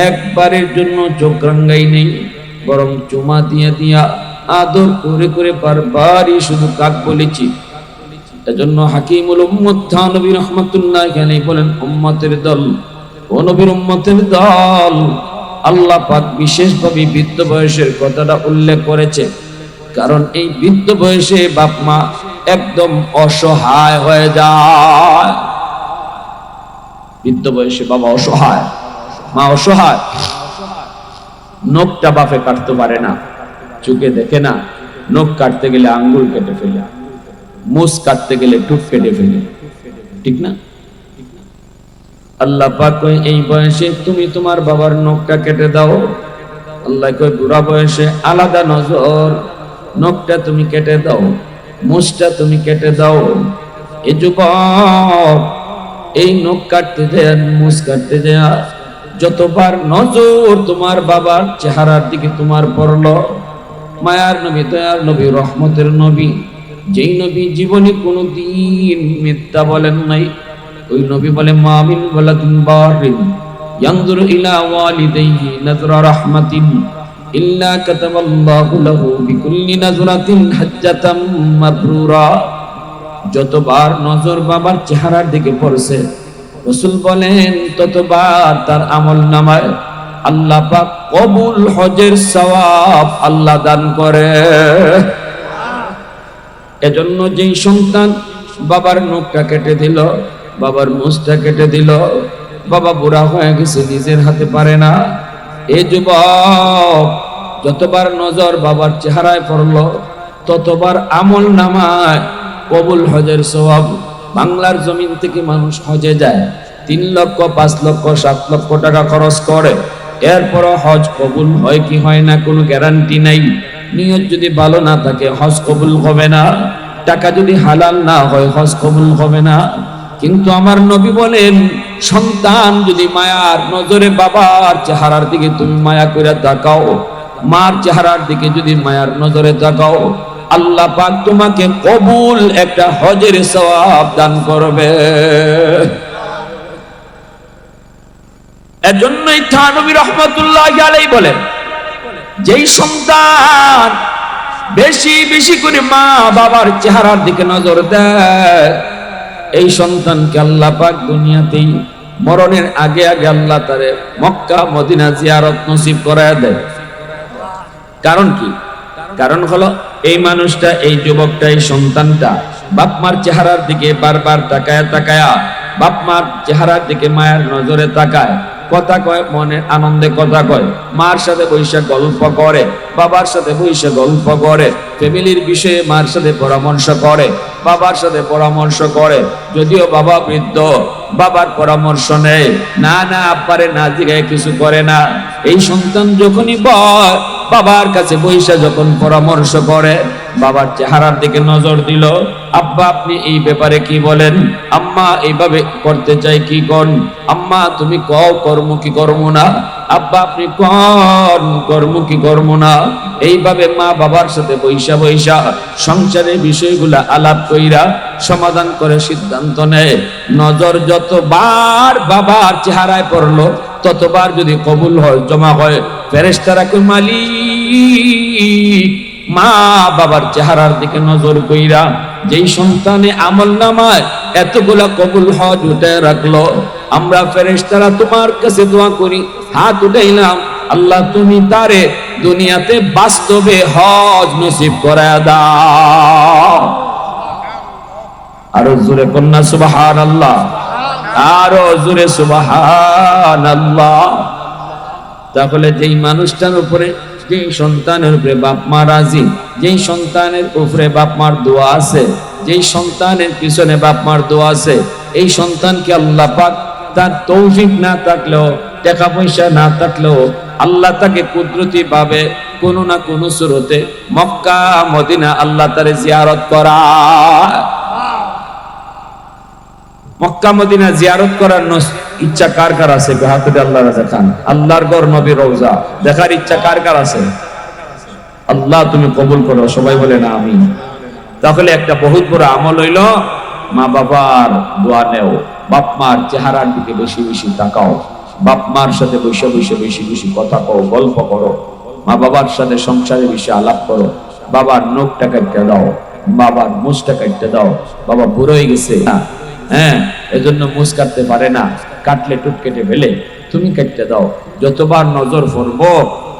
Speaker 1: একবারের জন্য চোখ রাঙ্গাই নেই, বরং চুমা দিয়ে দিয়া আদর করে করে বারবারই শুধু কাক বলেছি। এজন্য হাকিমুল উম্মত নবী রাহমাতুল্লাহি আলাইহি বলেন, উম্মতের দল, ও নবীর উম্মতের দল, আল্লাহ পাক বিশেষভাবে বৃদ্ধ বয়সের কথাটা উল্লেখ করেছে, কারণ এই বৃদ্ধ বয়সে বাপ মা একদম অসহায় হয়ে যায়। বৃদ্ধ বয়সে বাবা অসহায়, মা অসহায়। নখটা বাপে কাটতে পারে না, চোখে দেখে না, নখ কাটতে গেলে আঙ্গুল কেটে ফেলে, মুছ কাটতে গেলে টুক কেটে ফেলে, ঠিক না? আল্লাহ পাক কয় এই বয়সে তুমি তোমার বাবার নখটা কেটে দাও। আল্লাহ কয় বুড়া বয়সে আলাদা নজর, নখটা তুমি কেটে দাও, মুছটা তুমি কেটে দাও। এ যুবক, এই নখ কাটতে যায়, মুছ কাটতে যায়, যতবার নজর তোমার বাবার চেহারার দিকে তোমার পড়লো, মায়ার নবী, দয়ার নবী, রহমতের নবী, যেই নবী জীবনে কোনো দিন মিথ্যা বলেন নাই, ওই নবী বলে মা মিন ওয়ালাদিন বারিন ইয়ানজুরু ইলা ওয়ালিদাইহি নাযরা রাহমাতিন ইল্লা কাতাবাল্লাহু লাহু বিকুল্লি নাযরাতিন হাজ্জাতাম মাবরুরা। যতবার নজর বাবার চেহারার দিকে পড়ছে, রাসূল বলেন ততবার তার আমল নামায় আল্লাহ পাক কবুল হজের সওয়াব আল্লাহ দান করে। এজন্য যেই সন্তান বাবার নখটা কেটে দিল, বাবার মুছটা কেটে দিল, বাবা বুড়া হয়ে গেছে, নিজের হাতে পারে না, এই যুবক যতবার নজর বাবার চেহারায় পড়লো, ততবার আমল নামায় কবুল হজের সওয়াব। বাংলার জমিন থেকে মানুষ হজে যায়, 3 লক্ষ 5 লক্ষ 7 লক্ষ টাকা খরচ করে, এরপরও হজ কবুল হয় কি হয় না কোনো গ্যারান্টি নাই। নিয়ত যদি ভালো না থাকে হজ কবুল হবে না, টাকা যদি হালাল না হয় হজ কবুল হবে না। কিন্তু আমার নবী বলেন, সন্তান যদি মায়ার নজরে বাবার চেহারার দিকে তুমি মায়া করে তাকাও, মার চেহারার দিকে যদি মায়ার নজরে তাকাও, আল্লাহ পাক তোমাকে কবুল একটা হজের সওয়াব দান করবে। এজন্যই নবী রাহমাতুল্লাহি আলাইহি বলেন, যেই সন্তান বেশি বেশি করে মা বাবার চেহারার দিকে নজর দেয়, এই সন্তানকে আল্লাহ পাক দুনিয়াতেই মরণের আগে আগে আল্লাহ তারে মক্কা মদিনা জিয়ারত নসিব করায় দেয়। কারণ কি? কারণ হলো এই মানুষটা, এই যুবকটা, এই সন্তানটা বাপ মার চেহারার দিকে বারবার তাকায়া তাকায়া, বাপ মার চেহারার দিকে মায়ের নজরে তাকায়, কথা কয়, মনে আনন্দে কথা কয়, মার সাথে বৈশা গল্প করে, বাবার সাথে বৈশা গল্প করে, ফ্যামিলির বিষয়ে মার সাথে পরামর্শ করে, বাবার সাথে পরামর্শ করে। যদিও বাবা বৃদ্ধ, বাবার পরামর্শ নেয় না, না আব্বারে না জিগায় কিছু করে না। এই সন্তান যখনই বাবার কাছে বৈশা যখন পরামর্শ করে, বাবার চেহারার দিকে নজর দিল, আব্বা আপনি এই ব্যাপারে কি বলেন, আম্মা এইভাবে করতে চাই কি কোন, আম্মা তুমি কও কর্ম কি কর্ম না, আব্বা আপনি কোন কর্ম কি কর্ম না। এইভাবে মা বাবার সাথে বৈশা বৈশা সংসারের বিষয়গুলা আলাপ কইরা সমাধান করে সিদ্ধান্ত নেয়। নজর যতবার বাবার চেহারায় পড়লো, ততবার যদি কবুল হয়, জমা হয়, ফেরেশতারা কই মালিক মা বাবার চেহারার দিকে নজর কইরা যেই সন্তানে আমল নামায় এতগুলা কবুল হজ উঠে রাখলো, আমরা ফেরেশতারা তোমার কাছে দোয়া করি, হাত উঠাইলাম, আল্লাহ তুমি তারে দুনিয়াতে বাস্তবে হজ নসিব করায় দাও। আরো জোরে কন্যা সুবহানাল্লাহ, আরো জোরে সুবহানাল্লাহ। তাহলে যেই মানুষটার উপরে, যেই সন্তানের উপরে বাপ মা রাজি, যেই সন্তানের উপরে বাপ মার দোয়া আছে, যেই সন্তানের পিছনে বাপ মার দোয়া আছে, এই সন্তানকে আল্লাহ পাক তার তৌফিক না থাকলেও, টাকা পয়সা না থাকলেও, আল্লাহ তাকে কুদরতি ভাবে কোনো না কোনো সুরতে মক্কা মদিনা আল্লাহ তারে জিয়ারত করা। মক্কা মদিনা জিয়ারত করার ইচ্ছা কার কার আছে? হাতে আল্লাহর দেখান। আল্লাহর ঘর, নবীর রওজা দেখার ইচ্ছা কার কার আছে? আল্লাহ তুমি কবুল করো, সবাই বলে না আমিন। তাহলে একটা বহুত বড় আমল হইল, মা বাবার দোয়া নেও, বাপ মার চেহারার দিকে বেশি বেশি তাকাও, বাপ মার সাথে বসে বসে বেশি বেশি কথা কও, গল্প করো, মা বাবার সাথে সংসারে বেশি আলাপ করো, বাবার নখটা কাটতে দাও, বাবার মুছটা কাটতে দাও, বাবা বুড়ো হয়ে গেছে, হ্যাঁ এজন্য মুছ কাটতে পারে না, কাটলে টুক কেটে ফেলে, তুমি কাটতে দাও। যতবার নজর পড়বো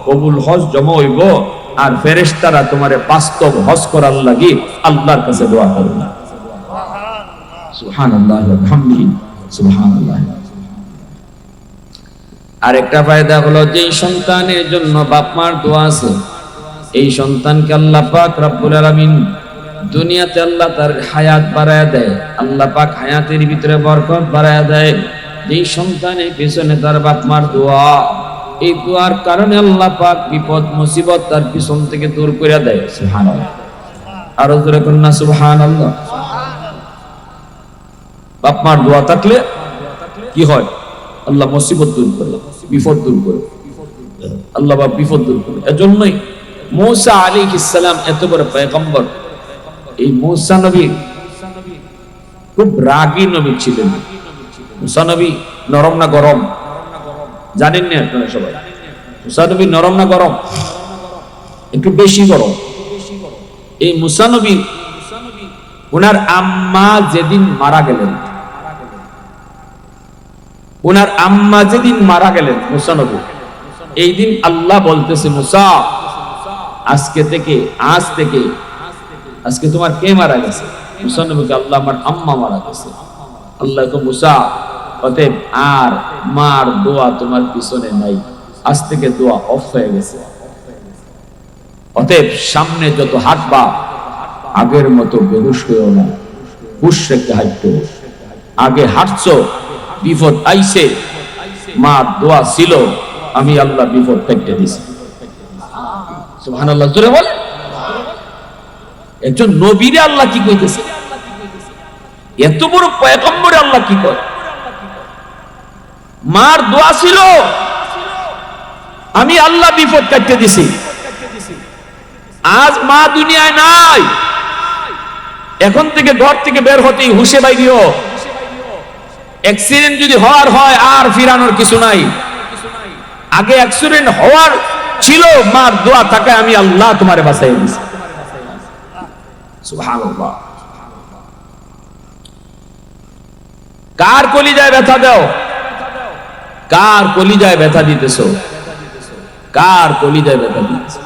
Speaker 1: কবুল হজ জমা হইব, আর ফেরেশতারা তোমারে বাস্তব হজ করার লাগি আল্লাহর কাছে দোয়া করবে। সুবহানাল্লাহ ওয়া বিহামদিহি সুবহানাল্লাহ। আরেকটা ফায়দা হলো, যে সন্তানের জন্য বাপ মার দোয়া আছে, এই সন্তানকে আল্লাহ পাক রব্বুল আলামিন দুনিয়াতে আল্লাহ তার হায়াত বাড়ায় দেয়, আল্লাহ পাক হায়াতের ভিতরে বরকত বাড়ায় দেয়। যেই সন্তানের পিছনে তার বাপ মার দোয়া, এই দোয়ার কারণে আল্লাহ পাক বিপদ মুসিবত তার পিছন থেকে দূর করে দেয়। সুবহানাল্লাহ, আরো জোরে করুন না সুবহানাল্লাহ। বাপ মার দোয়া থাকলে কি হয়? আল্লাহ মুসিবত দূর করে, বিপদ দূর করে, আল্লাহ পাক বিপদ দূর করে। এজন্যই মূসা আলাইহিস সালাম এত বড় পয়গম্বর, এই মূসা নবী খুব রাগী নবী ছিলেন। মূসা নবী নরম না গরম জানেন না আপনারা সবাই? মূসা নবী নরম না গরম? একটু বেশি গরম। এই মূসা নবী ওনার আম্মা যেদিন মারা গেলেন, ওনার আম্মা যেদিন মারা গেলেন মূসা নবী, এই দিন আল্লাহ বলতেছে, মূসা আজকে থেকে আজকে তোমার কে মারা গেছে? মূসা নবীকে আল্লাহ, আমার আম্মা মারা গেছে। আল্লাহ কো, মূসা অতএব আর মার দোয়া তোমার পিছনে নাই, আজ থেকে দোয়া অফ হয়ে গেছে। অতএব সামনে যত হাঁটবা আগের মতো বেহুশ হইও না, হুশ রেখে হাঁটতো। আগে হাঁটছো, বিপদ আইছে, মার দোয়া ছিল, আমি আল্লাহ বিপদ কেটে দিছি। সুবহানাল্লাহ, জোরে বল। একজন নবীরে আল্লাহ কি কইতেছে? এত বড় পয়গম্বরে আল্লাহ কি কয়? মার দোয়া ছিল, আমি আল্লাহ বিপদ কাটতে দিছি। আজ মা দুনিয়ায় নাই, এখন থেকে ঘর থেকে বের হতেই হুশে বাইরিও। অ্যাক্সিডেন্ট যদি হওয়ার হয় আর ফিরানোর কিছু নাই। আগে অ্যাক্সিডেন্ট হওয়ার ছিল, মার দোয়া থাকে, আমি আল্লাহ তোমারে বাঁচাই দিছি। সুবহানাল্লাহ। কার কলিজায় ব্যথা দাও? কার কলিজায় ব্যথা দিতেছো? কার কলিজায় ব্যথা দিতেছো?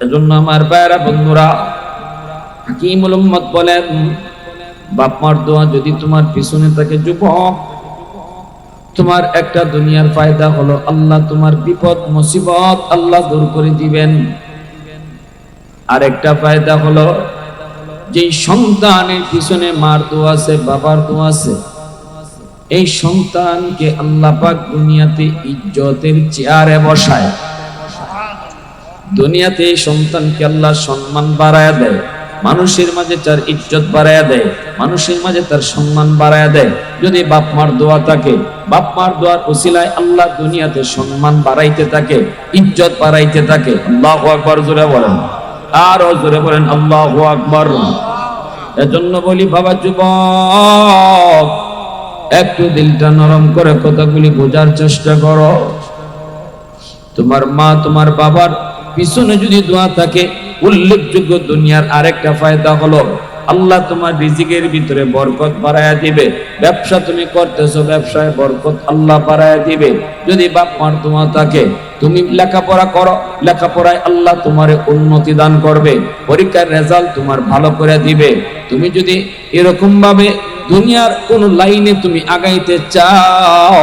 Speaker 1: এজন্য আমার ভাইরা বন্ধুরা, হাকিমুল উম্মত বলেন, বাপ মার দোয়া যদি তোমার পিছনে থাকে যুবক, তোমার একটা দুনিয়ার ফায়দা হলো আল্লাহ তোমার বিপদ মুসিবত আল্লাহ দূর করে দিবেন। আর একটা ফায়দা হলো, যে সন্তানের পিছনে মার দোয়া আছে, বাবার দোয়া আছে, এই সন্তানকে আল্লাহ পাক দুনিয়াতে ইজ্জতের চেয়ারে বসায়। দুনিয়াতে এই সন্তানকে আল্লাহ সম্মান বাড়ায়া দেয়, মানুষের মাঝে তার ইজ্জত বাড়ায়া দেয়, মানুষের মাঝে তার সম্মান বাড়ায়া দেয়। যদি বাপ মার দোয়া থাকে, বাপ মার দোয়ার ওসিলায় আল্লাহ দুনিয়াতে সম্মান বাড়াইতে থাকে, ইজ্জত বাড়াইতে থাকে। আল্লাহু আকবার, জোরে বলেন, আর জোরে বলেন আল্লাহু আকবার। এজন্য বলি বাবা যুবক, একটু দিলটা নরম করে কথাগুলি বোঝার চেষ্টা করো। তোমার মা তোমার বাবার পিছনে যদি দোয়া থাকে, উল্লেখযোগ্য দুনিয়ার আরেকটা ফায়দা হলো আল্লাহ তোমার রিজিকের ভিতরে বরকত বাড়ায়া দিবে। ব্যবসা তুমি করতেছো, ব্যবসায় বরকত আল্লাহ বাড়ায়া দিবে। যদি বাপ মার দোয়া থাকে, তুমি লেখাপড়া করো, লেখাপড়ায় আল্লাহ তোমারে উন্নতি দান করবে, পরীক্ষার রেজাল্ট তোমার ভালো করে দিবে। তুমি যদি এরকম ভাবে দুনিয়ার কোন লাইনে তুমি আগাইতে চাও,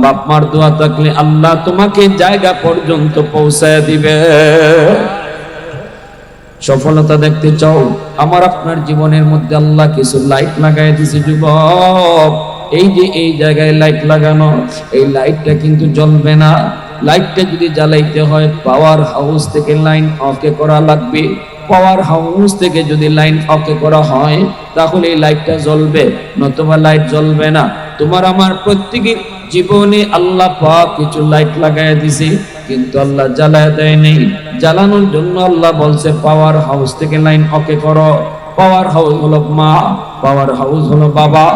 Speaker 1: বাপ মার দোয়া থাকলে আল্লাহ তোমাকে জায়গা পর্যন্ত পৌঁছায় দিবে। সফলতা দেখতে চাও, আমার আপনার জীবনের মধ্যে আল্লাহ কিছু লাইট লাগাই দিয়েছে যুবক। এই যে এই জায়গায় লাইট লাগানো, এই লাইটটা কিন্তু জ্বলবে না। লাইটটা যদি জ্বালাইতে হয় পাওয়ার হাউস থেকে লাইন অফ করা লাগবে। পাওয়ার হাউস থেকে যদি লাইন অকে করা হয় তাহলে এই লাইটটা জ্বলবে, নতুবা লাইট জ্বলবে না। তোমার আমার প্রত্যেকের জীবনে আল্লাহ পাক কিছু লাইট লাগায় দিছে, কিন্তু আল্লাহ জ্বালায় দেয় নেই। জ্বালানোর জন্য আল্লাহ বলছে পাওয়ার হাউস থেকে লাইন অকে করো। পাওয়ার হাউস হলো মা, পাওয়ার হাউস হলো বাবা,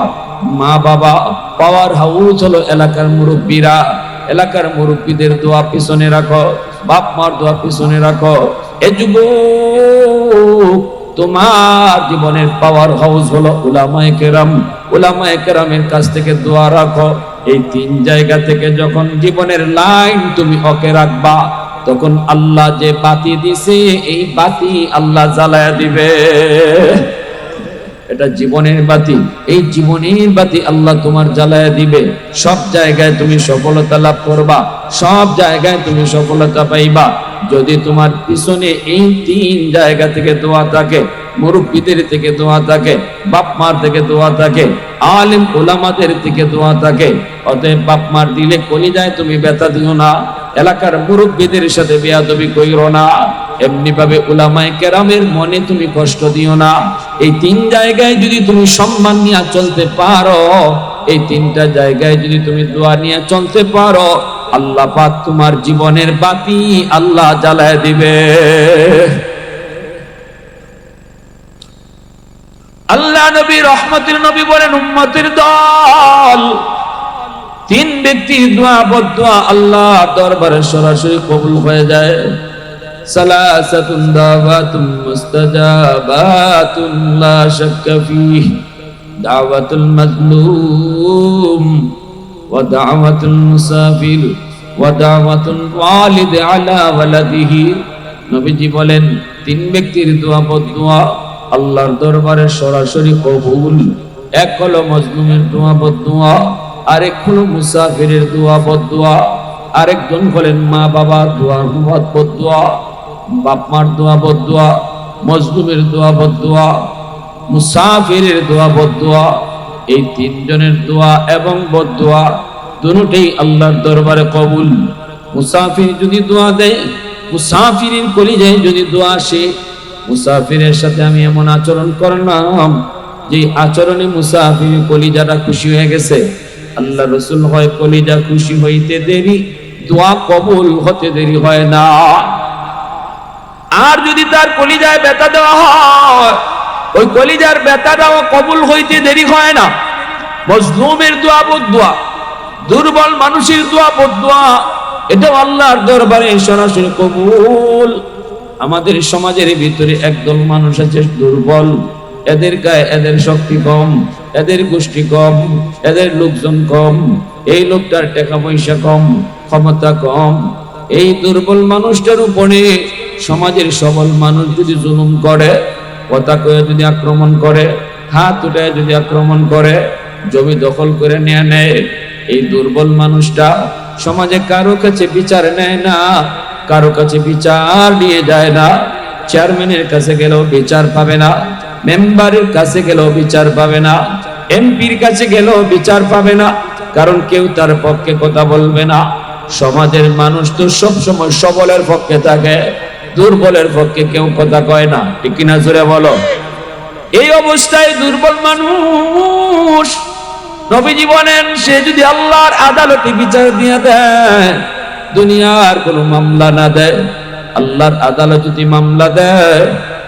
Speaker 1: মা বাবা, পাওয়ার হাউস হলো এলাকার মুরব্বীরা। এলাকার মুরব্বীদের দোয়া পিছনে রাখো, বাপ মার দোয়া পিছনে রাখো। এ যুবক, তোমার জীবনের পাওয়ার হাউস হলো উলামায়ে কেরাম। উলামায়ে কেরামের কাছ থেকে দোয়া রাখো। এই তিন জায়গা থেকে যখন জীবনের লাইন তুমি ওকে রাখবা, তখন আল্লাহ যে বাতি দিছে এই বাতি আল্লাহ জ্বালায়া দিবে। এটা জীবনের বাতি, এই জীবনের বাতি আল্লাহ তোমার জ্বালায়া দিবে। সব জায়গায় তুমি সফলতা লাভ করবা, সব জায়গায় তুমি সফলতা পাইবা যদি তোমার পিছনে এই তিন জায়গা থেকে দোয়া থাকে। মুরব্বীদের থেকে দোয়া থাকে, বাপ মার থেকে দোয়া থাকে, আলেম ওলামাদের থেকে দোয়া থাকে। অতএব বাপ মার দিলে কলিজায় তুমি ব্যথা দিও না, এলাকার মুরব্বীদের সাথে বেয়াদবি কইরো না, এমনি ভাবে উলামায়ে কেরামের মনে তুমি কষ্ট দিও না। এই তিন জায়গায় যদি তুমি সম্মান নিয়ে চলতে পারো, এই তিনটা জায়গায় যদি তুমি দোয়া নিয়ে চলতে পারো, আল্লাহ পাক তোমার জীবনের বাতি আল্লাহ জ্বালায় দিবে। আল্লাহ নবী রহমতের নবী বলেন, উম্মতের দল তিন ব্যক্তির দোয়া বদদোয়া আল্লাহ দরবারে সরাসরি কবুল হয়ে যায়। সালাসাতুন দাওয়াতুন মুস্তাজাবাতুন লা শাক্কা ফীহ, দাওয়াতুল মাজলুম ওয়া দাওয়াতুল মুসাফির ওয়া দাওয়াতুল ওয়ালিদ আলা ওয়ালাদিহি। নবীজি বলেন, তিন ব্যক্তির দোয়া বদদোয়া আল্লাহর দরবারে সরাসরি কবুল। এক হলো মজলুমের দোয়া বদদোয়া, আরেক হলো মুসাফিরের দোয়া বদদোয়া, আরেকজন হলেন মা বাবা দোয়া বদদোয়া, বাপ মার দোয়া বদদোয়া, মজলুমের দোয়া বদদোয়া, মুসাফিরের দোয়া বদদোয়া। এই তিনজনের দোয়া এবং বদদোয়া দুটোই আল্লাহর দরবারে কবুল। মুসাফির যদি দোয়া দেয়, মুসাফিরের কলিজায় যদি দোয়া আসে, মুসাফিরের সাথে আমি এমন আচরণ করলাম যে আচরণে মুসাফির কলিজাটা খুশি হয়ে গেছে। আল্লাহ রসুল হয় কলিজা খুশি হইতে দেরি, দোয়া কবুল হতে দেরি হয় না। আর যদি তার কলিজায় ব্যথা দেওয়া হয়, ওই কলিজার ব্যথাটাও কবুল হইতে দেরি হয় না। মজলুমের দোয়া বদদোয়া, দুর্বল মানুষের দোয়া বদদোয়া, এটাও আল্লাহর দরবারে সরাসরি কবুল। আমাদের সমাজের ভিতরে একদল মানুষ আছে দুর্বল, এদের গায়ে এদের শক্তি কম, এদের গোষ্ঠী কম, এদের লোকজন কম, এই লোকটার টাকা পয়সা কম, ক্ষমতা কম। এই দুর্বল মানুষটার উপরে সমাজের সবল মানুষ যদি জুলুম করে, কথা কয়ে যদি আক্রমণ করে, হাত উঠায় যদি আক্রমণ করে, জমি দখল করে নিয়ে নেয়, এই দুর্বল মানুষটা সমাজে কারো কাছে বিচার নেয় না, কারো কাছে বিচার নিয়ে যায় না। চেয়ারম্যানের কাছে গেলেও বিচার পাবে না, মেম্বারের কাছে গেলেও বিচার পাবে না, এমপির কাছে গেলেও বিচার পাবে না, কারণ কেউ তার পক্ষে কথা বলবে না। সমাজের মানুষ তো সব সময় সবলের পক্ষে থাকে, দুর্বলের পক্ষে কেউ কথা কয় না, ঠিক কিনা জোরে বলো। এই অবস্থায় দুর্বল মানুষ, নবীজি বলেন, সে যদি আল্লাহর আদালতে বিচার দিয়ে দেয়, দুনিয়ার কোন মামলা না দেয়, আল্লাহর আদালত যদি মামলা দেয়,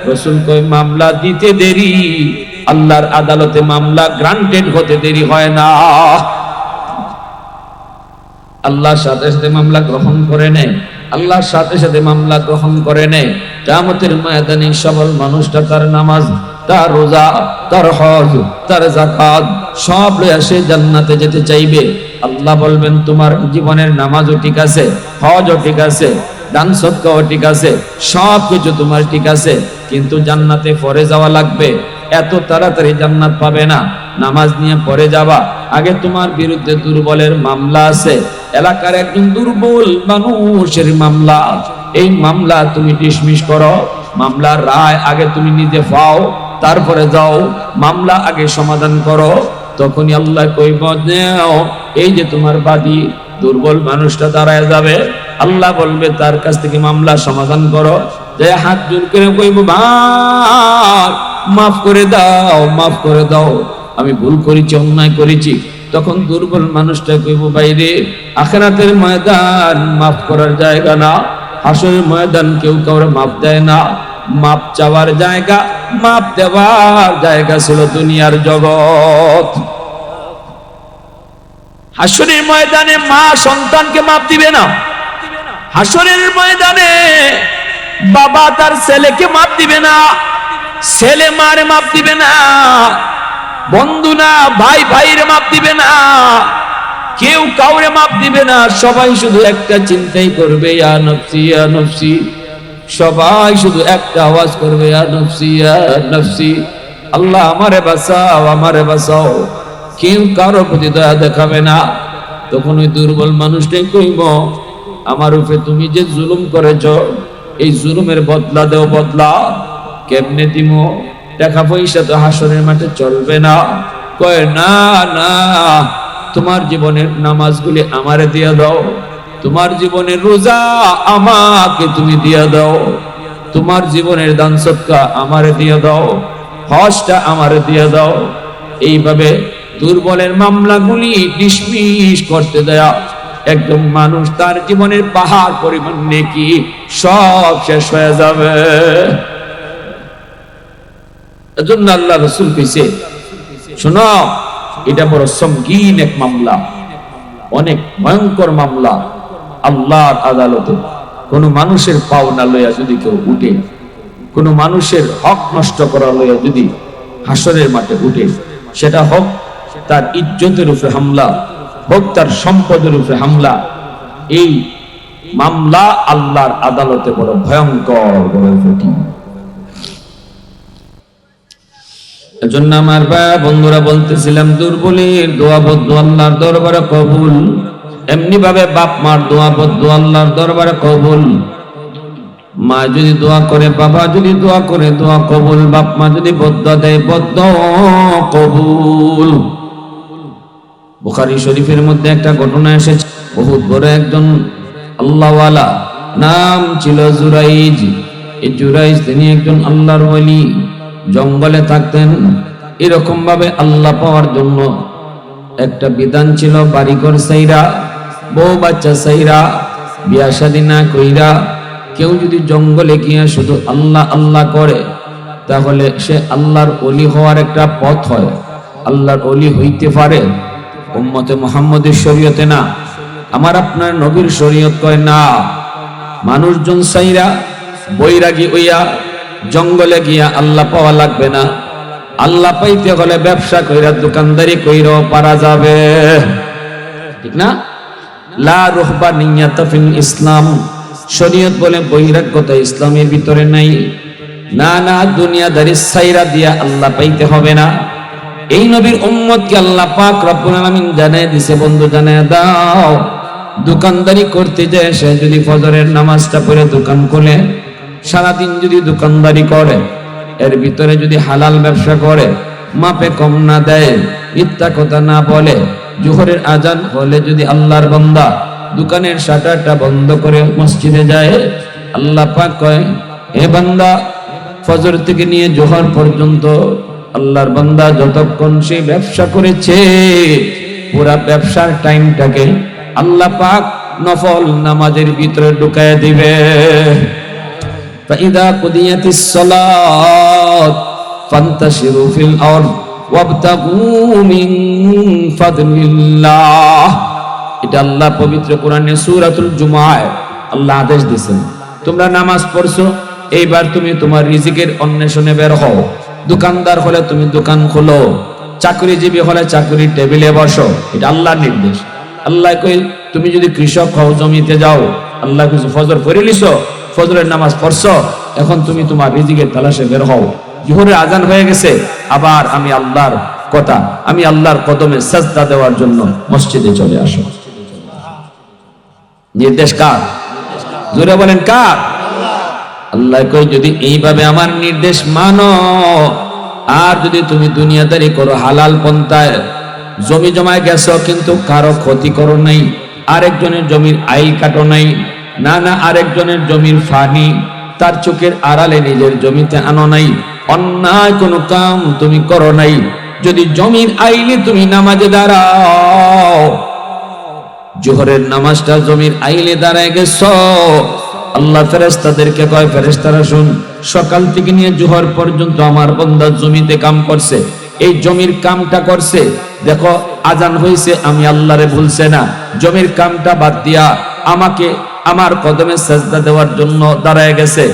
Speaker 1: রাসূল কই মামলা দিতে দেরি, আল্লাহর আদালতে মামলা গ্রান্টেড হতে দেরি হয় না। আল্লাহর সাথে সাথে মামলা গ্রহণ করে নেয়, আল্লাহর সাথে সাথে মামলা গ্রহণ করে নেয়। কিয়ামতের ময়দানে সবল মানুষটা তার নামাজ, তার রোজা, তার হজ, তার যাকাত সব লইয়া সে জান্নাতে যেতে চাইবে। আল্লাহ বলবেন, তোমার জীবনের নামাজও ঠিক আছে, হজও ঠিক আছে, দান সদকাও ঠিক আছে, সব কিছু তোমার ঠিক আছে, কিন্তু জান্নাতে পরে যাওয়া লাগবে। এত তাড়াতাড়ি জান্নাত পাবে না, নামাজ নিয়ে পরে যাবা। আগে তোমার বিরুদ্ধে দুর্বলের মামলা আছে, এলাকার একজন দুর্বল মানুষের মামলা। এই মামলা তুমি ডিসমিস করো, মামলার রায় আগে তুমি নিজে পাও, তারপরে যাও, মামলা আগে সমাধান করো। তখনই আল্লাহ কইব, এই যে তোমার বাদী, দুর্বল মানুষটা দাঁড়ায় যাবে, আল্লাহ বলবে তার কাছ থেকে মামলা সমাধান করো। যে হাত জোর করে কইব ভাই মাফ করে দাও, মাফ করে দাও, আমি ভুল করেছি, অন্যায় করেছি। তখন দুর্বল মানুষটা কইব বাইরে আখিরাতের ময়দান মাফ করার জায়গা না, হাসরের ময়দান কেউ কাউরে মাফ দেয় না। মাপ চাওয়ার জায়গা, মাপ দেওয়ার জায়গা ছিল দুনিয়ার জগৎ। হাসরের ময়দানে মা সন্তানকে মাপ দিবে না, হাসরের ময়দানে বাবা তার ছেলেকে মাপ দিবে না, ছেলে মারে মাপ দিবে না, বন্ধু না ভাই ভাইয়ের মাপ দিবে না, কেউ কাউরে মাপ দিবে না। সবাই শুধু একটা চিন্তাই করবে, ইয়া নফসি ইয়া নফসি। সবাই শুধু একটা আওয়াজ করবে, ইয়া নফসি ইয়া নফসি, আল্লাহ আমারে বাঁচাও, আমারে বাঁচাও। কেউ কারো প্রতি দয়া দেখাবে না। তখন ওই দুর্বল মানুষটাই কইব, আমার উপরে তুমি যে জুলুম করেছ, এই জুলুমের বদলা দেও, বদলা কেমনে দিমো? টাকা পয়সা তো হাসরের মাঠে চলবে না। কয় না না, তোমার জীবনের নামাজগুলি আমারে দিয়া দাও, তোমার জীবনের রোজা আমাকে তুমি দিয়া দাও, তোমার জীবনের দান সদকা আমারে দিয়া দাও, হজটা আমারে দিয়া দাও। এইভাবে দুর্বলের মামলাগুলি ডিসমিস করতে দেয়া একদম মানুষ তার জীবনের পাহাড় পরিমাণ নেকি সব শেষ হয়ে যাবে। এজন্য আল্লাহ রাসূল কইছে, শোনো এটা বড় সঙ্গীন এক মামলা, অনেক ভয়ঙ্কর মামলা। আল্লাহর আদালতে কোন মানুষের পাওনা লইয়া যদি কেউ উঠে, কোন মানুষের হক নষ্ট করা লইয়া যদি হাসরের মাঠে উঠে, সেটা হোক তার ইজ্জতের উপরে হামলা, হোক তার সম্পদের উপরে হামলা, এই মামলা আল্লাহর আদালতে বড় ভয়ঙ্কর, বড় কঠিন। এজন্য আমার ভাই বন্ধুরা বলতেছিলাম, দুর্বলের দোয়া বদ্ধ আল্লাহর দরবারে কবুল। এমনি ভাবে বাপ মার দোয়া বদ্ধ আল্লাহর দরবারে কবুল। মা যদি দোয়া করে, বাবা যদি দোয়া করে, দোয়া কবুল। বাপ মা যদি বদ্ধ দেয়, বদ্ধ কবুল। বুখারী শরীফের মধ্যে একটা ঘটনা এসেছে, বহুত বড় একজন আল্লাহওয়ালা, নাম ছিল জুরাইজ। এই জুরাইজ তিনি একজন আল্লাহর ওলি, জঙ্গলে থাকতেন। এরকম ভাবে আল্লাহ পাওয়ার জন্য একটা বিধান ছিল, বাড়িঘর সাইরা, বউ বাচ্চা সাইরা, বিয়া শাদী না কইরা কেউ যদি জঙ্গলে গিয়ে শুধু আল্লাহ আল্লাহ করে, তাহলে সে আল্লাহর ওলি হওয়ার একটা পথ হয়, আল্লাহর ওলি হইতে পারে। উম্মতে মুহাম্মদের শরীয়তে না, আমার আপনার নবীর শরীয়ত কয় না, মানুষজন সাইরা বৈরাগী হইয়া জঙ্গলে গিয়া আল্লাহ পাওয়া লাগবে না। আল্লাহ পাইতে হলে ব্যবসা কইরা, দোকানদারি কইরাও পারা যাবে, ঠিক না? লা রুহবানিয়াতা ফিল ইসলাম, শরীয়ত বলে বৈরাগ্যতা ইসলামের ভিতরে নাই। না না, দুনিয়াদারি সাইরা দিয়া আল্লাহ পাইতে হবে না। এই নবীর উম্মতকে আল্লাহ পাক রব্বুল আলামিন জানায় দিছে, বন্ধু জানায় দাও, দোকানদারি করতে যায় সে যদি ফজরের নামাজটা পড়ে দোকান খুলে, সারাদিন যদি দোকানদারি করে, এর ভিতরে যদি হালাল ব্যবসা করে, মাপে কম না দেয়, মিথ্যা কথা না বলে, জোহরের আজান হলে যদি আল্লাহর বান্দা দোকানের শাটারটা বন্ধ করে মসজিদে যায়, আল্লাহ পাক কয়, হে বান্দা, ফজর থেকে নিয়ে জোহর পর্যন্ত আল্লাহর বান্দা যতক্ষণ সে ব্যবসা করেছে, পুরা ব্যবসার টাইমটাকে আল্লাহ পাক নফল নামাজের ভিতরে ঢুকায় দিবে। فإذا قضيت الصلاة فانتشروا في الأرض وابتغوا من فضل الله। এটা আল্লাহ পবিত্র কোরআনে সূরাতুল জুমায় আল্লাহ আদেশ দিয়েছেন, তোমরা নামাজ পড়ছো, এইবার তুমি তোমার রিজিকের অন্বেষণে বের হও। দোকানদার হলে তুমি দোকান খোলো, চাকরিজীবী হলে চাকরির টেবিলে বসো, এটা আল্লাহর নির্দেশ। আল্লাহ কই, তুমি যদি কৃষক হও, জমিতে যাও, আল্লাহ কিছু ফজর পড়ে লিছো, ফজরের নামাজ পড়ছো, এখন তুমি তোমার রিজিকের তালাশে বের হও। জোহরের আজান হয়ে গেছে, আবার আমি আল্লাহর কথা, আমি আল্লাহর কদমে সাজদা দেওয়ার জন্য মসজিদে চলে আসো। নির্দেশ কার? জোরে বলেন কার? আল্লাহ কই, যদি এইভাবে আমার নির্দেশ মানো, আর যদি তুমি দুনিয়াদারি করো, হালাল পন্থায় জমি জমায় গেছো কিন্তু কারো ক্ষতি করো নাই, আরেকজনের জমির আইল কাটো নাই, না না, আরেকজনের জমির ফানি তার চোখের আড়ালে নিজের জমিতে আনো নাই, অন্যায় কোনো কাম তুমি করো নাই। যদি জমির আইলে তুমি নামাজে দাঁড়াও, জোহরের নামাজটা জমির আইলে দাঁড়ায় গেছো, আল্লাহ ফেরেশতাদেরকে কয়, ফেরেশতারা শুন, সকাল থেকে নিয়ে জোহর পর্যন্ত আমার বান্দা জমিতে কাম করছে, এই জমির কামটা করছে, দেখো আজান হয়েছে, আমি আল্লাহরে ভুলছে না, জমির কামটা বাদ দিয়া আমাকে আমার কদমে সেজদা দেওয়ার জন্য দাঁড়ায় গেছে।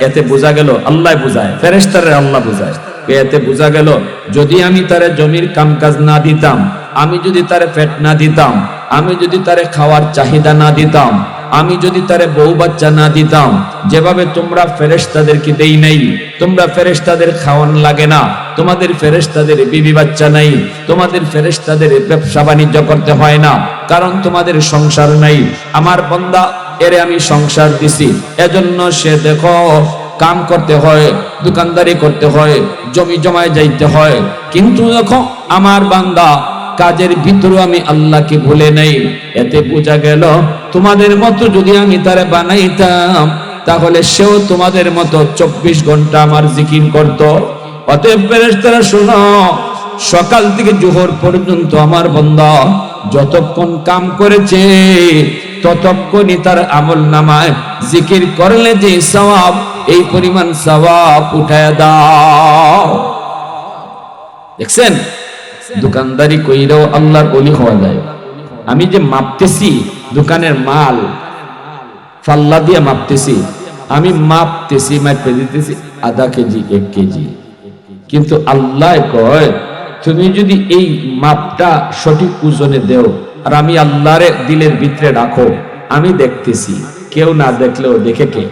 Speaker 1: এতে বোঝা গেল, আল্লাহ বুঝায়, ফেরেশতারে আল্লাহ বুঝায়, এতে বোঝা গেল যদি আমি তারে জমির কামকাজ না দিতাম, আমি যদি তারে পেট না দিতাম, আমি যদি তারে খাওয়ার চাহিদা না দিতাম, আমি যদি তারে বউ বাচ্চা না দিতাম, যেভাবে তোমরা ফেরেশতাদেরকে দেই নাই, তোমরা ফেরেশতাদের খাওয়ান লাগে না, তোমাদের ফেরেশতাদের বিবি বাচ্চা নাই, তোমাদের ফেরেশতাদের ব্যবসা বাণিজ্য করতে হয় না, কারণ তোমাদের সংসার নাই, আমার বান্দা এরে আমি সংসার দিছি, এজন্য সে দেখো কাম করতে হয়, দোকানদারি করতে হয়, জমি জমায় যাইতে হয়, কিন্তু দেখো আমার বান্দা কাজের ভিতরে আমি আল্লাহকে ভুলে নাই। এতে বোঝা গেল তোমাদের মতো যদি আমি তারে বানাইতাম, তাহলে সেও তোমাদের মতো 24 ঘন্টা আমার জিকির করত। অতএব ফেরেশতারা শোনো, সকাল থেকে জোহর পর্যন্ত আমার বান্দা যতক্ষণ কাম করেছে, ততক্ষণই তার আমল নামায় জিকির করলে যে সওয়াব, এই পরিমাণ সওয়াব উঠায় দাও। দেখছেন, দোকানদারি কইরাও আল্লাহর ওলি হওয়া যায়। আমি যে মাপতেছি দোকানের মাল, ফাল্লা দিয়ে মাপতেছি, আমি মাপতেছি, মাপতে দিতেছি আধা কেজি 1 কেজি, কিন্তু আল্লাহ কয় তুমি যদি এই মাপটা সঠিক ওজনে দেও, আর আমি আল্লাহরে দিলের ভিতরে রাখো, আমি দেখতেছি, কেউ না দেখলেও দেখে কে?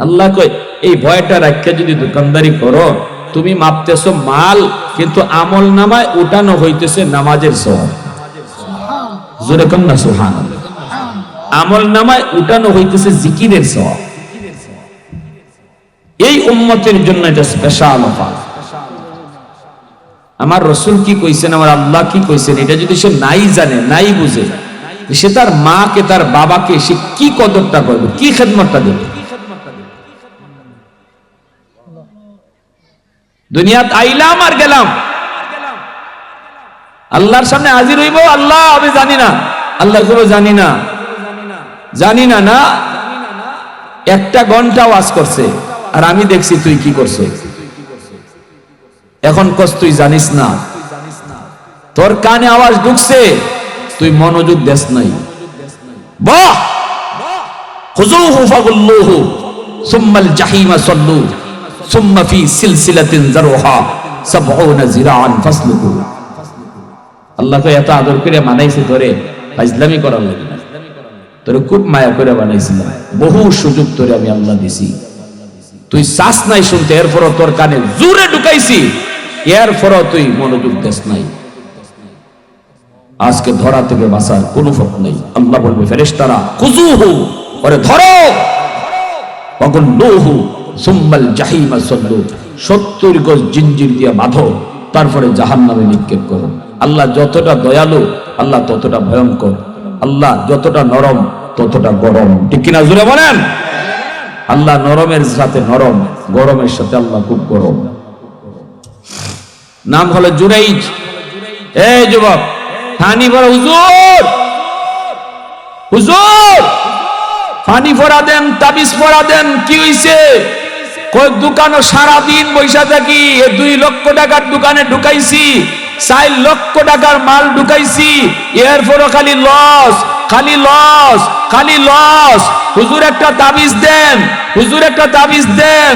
Speaker 1: আল্লাহ কয় এই ভয়টা রাখতে যদি দোকানদারি করো, তুমি মাপতেছো মাল, কিন্তু আমল নামায় উঠানো হইতেছে নামাজের সওয়াব। জোরে কম না সুবহানাল্লাহ। আমল নামায় উঠানো হইতেছে জিকিরের সওয়াব। এই উম্মতের জন্য এটা স্পেশাল অফার। আমার রাসূল কি কইছেন, আমার আল্লাহ কি কইছেন, এটা যদি সে নাই জানে, নাই বুঝে, সে তার মাকে, তার বাবাকে সে কি কদরটা করবে, কি খেদমতটা দেবে? দুনিয়াত আইলাম আর গেলাম, আল্লাহর সামনে হাজির হইব, আল্লাহ আমি জানি না, আল্লাহ গুলো জানি না, জানি না, না একটা ঘন্টা ওয়াজ করছে আর আমি দেখছি তুই কি করছো, এখন কস তুই জানিস না, তোর কানে আওয়াজ ঢুকছে, তুই মনোযোগ দেস নাই। বাহ, খুযুহু ফাগুল্লুহু সুম্মাল জাহিমা সাল্লু সুম্মা ফি সিলসিলাতিন যারহা 70 জিরাআন ফাসলুহু। আল্লাহকে এত আদর করে বানাইছে, তোরে ফাজলামি করার লাগে না, তোরে খুব মায়া করে বানাইছিলাম, বহু সুযোগ তোরে আমি আল্লাহ দিছি, তুই চাস নাই শুনতে, এরপরও তোর কানে জোরে ঢুকাইছি, এরপরও তুই মনোযোগ দেস নাই। আজকে ধরা থেকে বাঁচার কোনো পথ নেই। আল্লাহ বলবে ফেরেশতারা, খুযুহু, ওরে ধরো, ফাগুল্লুহু সুম্মাল জাহিমা সাল্লু, 70 গজ জিঞ্জির দিয়ে বাঁধো, তারপরে জাহান্নামে নিক্ষেপ করো। আল্লাহ যতটা দয়ালু, আল্লাহ ততটা ভয়ঙ্কর, আল্লাহ যতটা নরম ততটা গরম। ঠিক কিনা জোরে বলেন? আল্লাহ নরমের সাথে নরম, গরমের সাথে আল্লাহ খুব গরম। নাম হলো জুরাইজ। এই যুবক, পানি ভরা, হুজুর হুজুর পানি ভরা দেন, তাবিজ ভরা দেন, কি হইছে? কই দোকানও সারাদিন বৈশা থাকি, 2 লক্ষ টাকার দোকানে ঢুকাইছি, 4 লক্ষ টাকার মাল ঢুকাইছি, এরপরও খালি লস, খালি লস, খালি লস। হুজুর একটা তাবিজ দেন, হুজুর একটা তাবিজ দেন।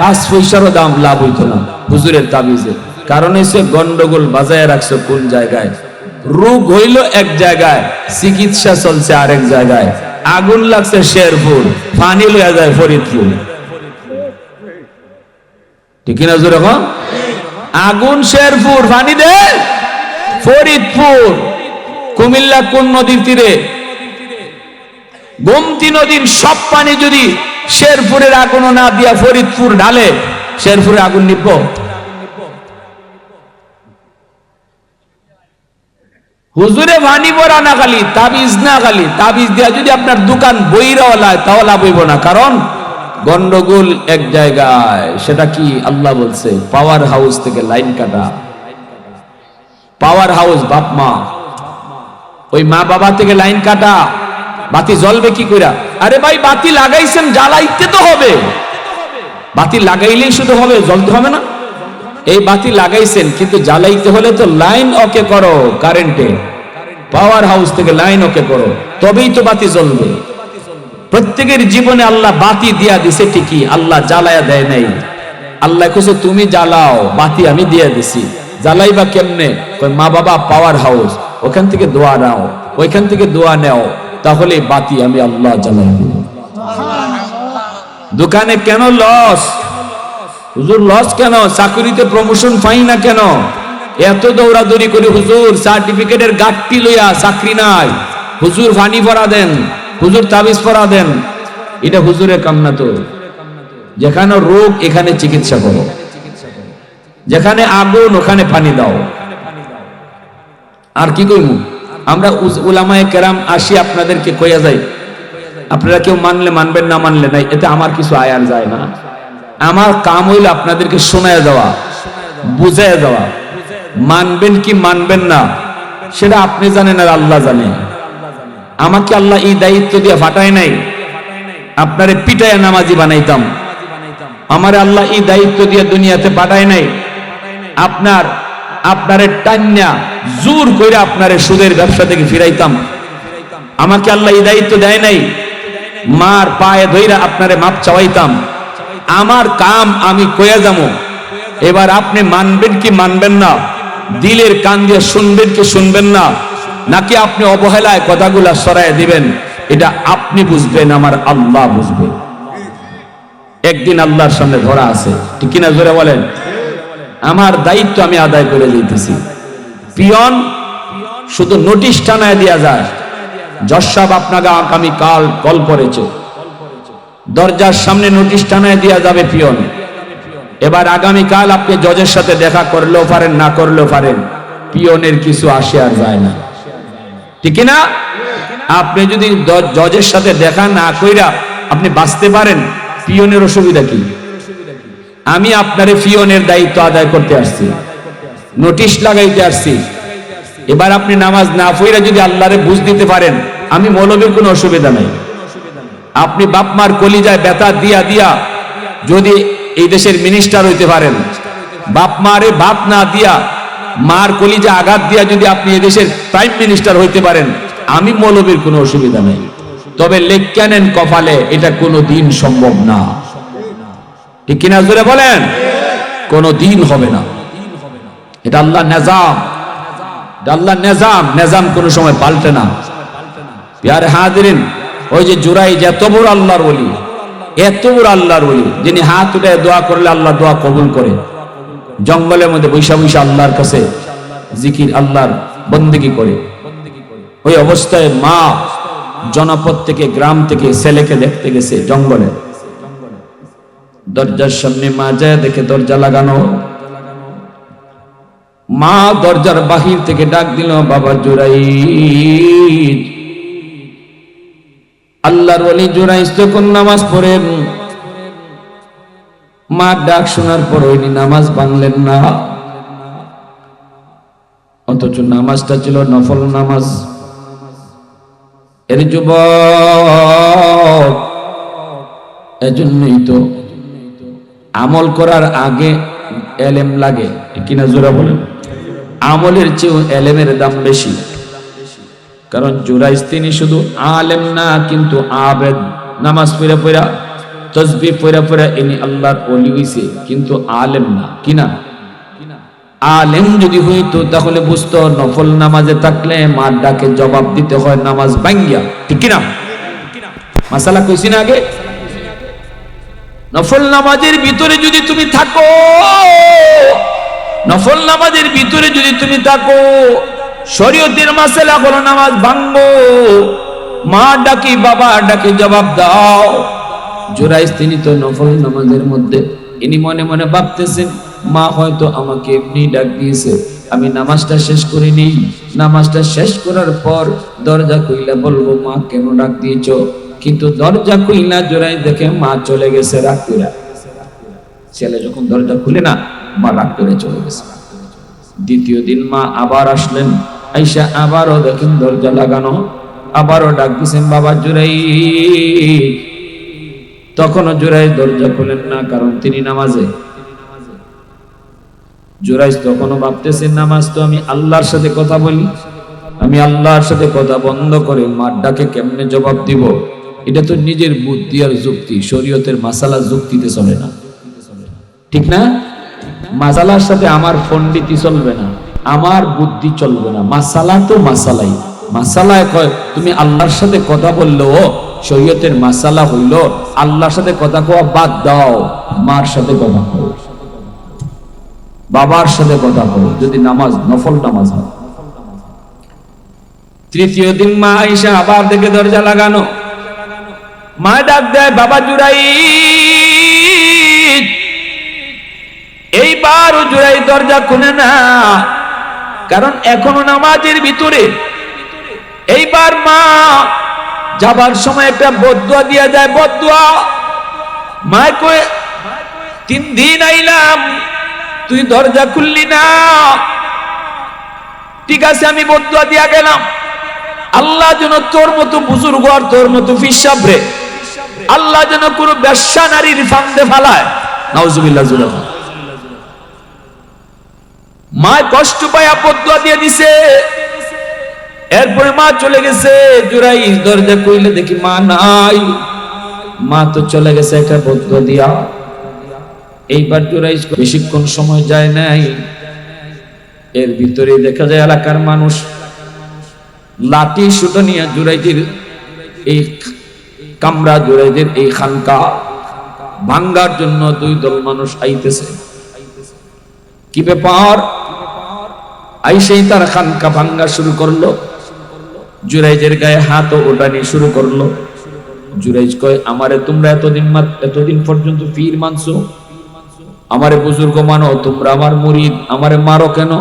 Speaker 1: 5 পয়সারও দাম লাভ হইতো না হুজুরের তাবিজে, কারণ এসে গন্ডগোল বাজায় রাখছো কোন জায়গায়, রোগ হইল এক জায়গায়, চিকিৎসা চলছে আরেক জায়গায়, আগুন লাগছে শেরপুর, পানি লইয়া যায় ফরিদপুর। ঠিক না জোরে এখন? আগুন শেরপুর, পানি দে ফরিদপুর। কুমিল্লা কোন নদীর তীরে? গোমতী নদীর সব পানি যদি শেরপুরের আগুন না দিয়া ফরিদপুর ঢালে, শেরপুরে আগুন নিব? হুজুরে পানি ভরা না, খালি তাবিজ না, খালি তাবিজ দিয়া যদি আপনার দোকান বইরাওয়ালা, তাও লাভ হইব না, কারণ গন্ডগোল এক জায়গায়, সেটা কি আল্লাহ বলছে পাওয়ার হাউস থেকে লাইন কাটা। পাওয়ার হাউস বাপ মা, ওই মা বাবা থেকে লাইন কাটা। বাতি জ্বলবে কি কইরা? আরে ভাই বাতি লাগাইছেন, জ্বালাইতে তো হবে। বাতি লাগাইলেই শুধু হবে, জ্বলতে হবে না? এই বাতি লাগাইছেন কিন্তু জ্বালাইতে হলে তো লাইন ওকে করো, কারেন্টে পাওয়ার হাউস থেকে লাইন ওকে করো, তবেই তো বাতি জ্বলবে। প্রত্যেকের জীবনে আল্লাহ বাতি দিয়া দিছে ঠিকই, আল্লাহ জ্বালায়া দেয় নাই। আল্লাহ কইছে তুমি জ্বালাও, বাতি আমি দিয়া দিছি। জ্বালাইবা কেমনে? মা বাবা পাওয়ার হাউস, ওখান থেকে দোয়া নাও, ওইখান থেকে দোয়া নেও, তাহলে বাতি আমি আল্লাহ জ্বালাই দেব। দোকানে কেন লস? হুজুর লস কেন? চাকরিতে প্রমোশন পাই না কেন? এত দৌড়াদৌড়ি করে হুজুর সার্টিফিকেটের গাঁটটি লইয়া চাকরি নাই। হুজুর ফানি পড়া দেন, হুজুর তাবিজ পড়া দেন। এটা হুজুরের কাম না তো। যেখানে রোগ এখানে চিকিৎসা করো, যেখানে আগুন ওখানে পানি দাও। আর কি কইমু? আমরা উলামায়ে কেরাম আসি আপনাদেরকে কইয়া যাই, আপনারা কেউ মানলে মানবেন, না মানলে নাই, এতে আমার কিছু আয়ার যায় না। আমার কাম হইল আপনাদেরকে শোনায় যাওয়া, বুঝায় যাওয়া। মানবেন কি মানবেন না সেটা আপনি জানেন আর আল্লাহ জানেন। আমাকে আল্লাহ এই দায়িত্ব দিয়ে ফাটায় নাই আপনারে পিটায় নামাজি বানাইতাম। আমারে আল্লাহ এই দায়িত্ব দিয়ে দুনিয়াতে পাঠায় নাই আপনারে টান্না জোর করে আপনারে সুদের ব্যবসা থেকে ফিরাইতাম। আমাকে আল্লাহ এই দায়িত্ব দেয় নাই মার পায়ে ধইরা আপনারে মাপ চাওয়াইতাম। আমার কাম আমি কইয়া যাবো। এবার আপনি মানবেন কি মানবেন না, দিলের কান দিয়ে শুনবেন কি শুনবেন না, নাকি আপনি অবহেলায় কথাগুলা সরায় দিবেন, এটা আপনি বুঝবেন, আমার আল্লাহ বুঝবেন। একদিন আল্লাহর সামনে ধরা আছে, ঠিক কিনা জোরে বলেন? আমার দায়িত্ব আমি আদায় করে দিতেছি। পিয়ন শুধু নোটিশ টানায় দিয়া যায়, জজ সাহেব আপনাকে আগামী কাল কল করেছে, দরজার সামনে নোটিশ টানায় দিয়া যাবে পিয়ন। এবার আগামী কাল আপনি জজের সাথে দেখা করলেও পারেন, না করলেও পারেন, পিয়নের কিছু আসে আর যায় না, ঠিক না? আপনি যদি জজের সাথে দেখা না কইরা আপনি বাঁচতে পারেন, পিয়নের অসুবিধা কি? আমি আপনারে পিয়নের দায়িত্ব আদায় করতে আসছি, নোটিশ লাগাইতে আসছি। এবার আপনি নামাজ না পড়া যদি আল্লাহরে বুঝ দিতে পারেন, আমি মৌলবীর কোনো অসুবিধা নাই। আপনি বাপমার কলিজায় ব্যথা দিয়া দিয়া যদি এই দেশের মিনিস্টার হইতে পারেন, বাপমারে বাপ না দিয়া মার কলিজা আঘাত দিয়া যদি আপনি এই দেশের প্রাইম মিনিস্টার হইতে পারেন, আমি মৌলবীর কোনো অসুবিধা নাই। তবে লেখা নেন কপালে, এটা কোনো দিন সম্ভব না, ঠিক কিনা জোরে বলেন? কোনো দিন হবে না। এটা আল্লাহ নিজাম, আল্লাহ নিজাম, নিজাম কোনো সময় পাল্টে না। প্যারে হাজিরিন, ওই যে জুরাই এত বড় আল্লাহর ওলি, এত বড় আল্লাহর ওলি, যিনি হাত উঠে দোয়া করলে আল্লাহ দোয়া কবুল করে। জঙ্গলের মধ্যে বৈশা বৈশা আল্লাহর কাছে জিকির, আল্লাহর বন্দেগী করে। ওই অবস্থায় মা জনপদ থেকে, গ্রাম থেকে ছেলেকে দেখতে গেছে জঙ্গলে। দরজার সামনে মা যায় দেখে দরজা লাগানো। মা দরজার বাহির থেকে ডাক দিল, বাবা জুরাইদ। আল্লাহর ওলি জুরাইদ তখন নামাজ পড়েন। মা ডাক শোনার পর ওই নামাজ ভাঙলেন না, অথচ নামাজটা ছিল নফল নামাজ। এর যুবক, এজন্যই তো আমল করার আগে এলেম লাগে, ঠিক কিনা জোরা বলেন? আমলের চেয়েও এলেমের দাম বেশি। কারণ জুরাইজ তিনি শুধু আলেম না, কিন্তু আবেদ। নামাজ পড়া পড়া, তসবিহ পড়া পড়া ইনি আল্লাহর ওলি হইছে, কিন্তু আলেম না। কিনা? আলেম যদি হইতো তাহলে বুঝতো নফল নামাজে থাকলে মার ডাকে জবাব দিতে হয় নামাজ ভাঙ্গিয়া, ঠিক কিনা? মাসালা কইছি না আগে? নফল নামাজের ভিতরে যদি তুমি থাকো, নফল নামাজের ভিতরে যদি তুমি থাকো, শরীয়তের মাসালা হলো নামাজ ভাঙ্গো, মা ডাকি বাবা ডাকি জবাব দাও। জুরাইজ তিনি তো নফল নামাজের মধ্যে, ইনি মনে মনে ভাবতেছেন মা হয়তো আমাকে এমনি ডাক দিয়েছে, আমি নামাজটা শেষ করিনি। নামাজটা শেষ করার পর দরজা খুইলা বলবো, মা কেন ডাক দিয়েছো? কিন্তু দরজা খুইলা জোরাই দেখে মা চলে গেছে রাগ করে। ছেলে যখন দরজা খুলে না, মা রাগ করে চলে গেছে। দ্বিতীয় দিন মা আবার আসলেন, আইসা আবারও দেখেন দরজা লাগানো, আবারও ডাক দিছেন বাবা জুরাই। তখনও জুরাই দরজা খুলেন না, কারণ তিনি নামাজে। জুরাইজ তখনও ভাবতেছেন নামাজ তো আমি আল্লাহর সাথে কথা বলি, আমি আল্লাহর সাথে কথা বন্ধ করে মার ডাকে কেমনে জবাব দিব? এটা তো নিজের বুদ্ধি আর যুক্তি, শরীয়তের মাসালা যুক্তিতে চলে না, ঠিক না? মাসালার সাথে আমার পণ্ডিতি চলবে না, আমার বুদ্ধি চলবে না। মাসালা তো মাসালাই, মাসালায় কয় তুমি আল্লাহর সাথে কথা বললেও শরীয়তের মাসালা হইল আল্লাহর সাথে কথা কোয়া বাদ দাও, মার সাথে কথা কও, বাবার সাথে কথা কও, যদি নামাজ নফল নামাজ হয়। তৃতীয় দিন মা আয়েশা আবার দেখে দরজা লাগানো, মা ডাক দেয় বাবা জুরাই। এইবার জুরাই দরজা খুলে না, কারণ এখনো নামাজের ভিতরে। এইবার মা যাবার সময় একটা বদদুয়া দিয়া যায়, বদদুয়া। মা কয় 3 দিন আইলাম, তুই দরজা খুললি না, ঠিক আছে আমি বদদুয়া দিয়া গেলাম, আল্লাহ যেন তোর মতো বুজুর্গ আর তোর মতো ফিসাবরে আল্লাহ যেন কোনো বেশ্যা নারীর ফান্দে ফালায়। নাউজুবিল্লাহ। মা কষ্ট পায় বদদুয়া দিয়ে দিছে। এরপরে মা চলে গেছে। জুরাই দরজা খুলে দেখি মা নাই, মা তো চলে গেছে একটা বদদুয়া দিয়া। এইবার জুরাই বেশিক্ষণ সময় যায় নাই, এর ভিতরে দেখা যায় এলাকার মানুষ লাঠি সুতো নিয়ে জুরাইদের এই কামরা, জুরাইদের এই খানকা ভাঙ্গার জন্য 2 দল মানুষ আইতেছে। কি ব্যাপার? আইসেই তার খানকা ভাঙ্গা শুরু করলো, জুরাইজের গায়ে হাত ওঠানি শুরু করলো। জুরাইজ কয় আমারে তোমরা এতদিন পর্যন্ত পীর মানছো, আমারে বুজুর্গ মানো, তোমরা আমার মুরিদ, আমারে মারো কেন?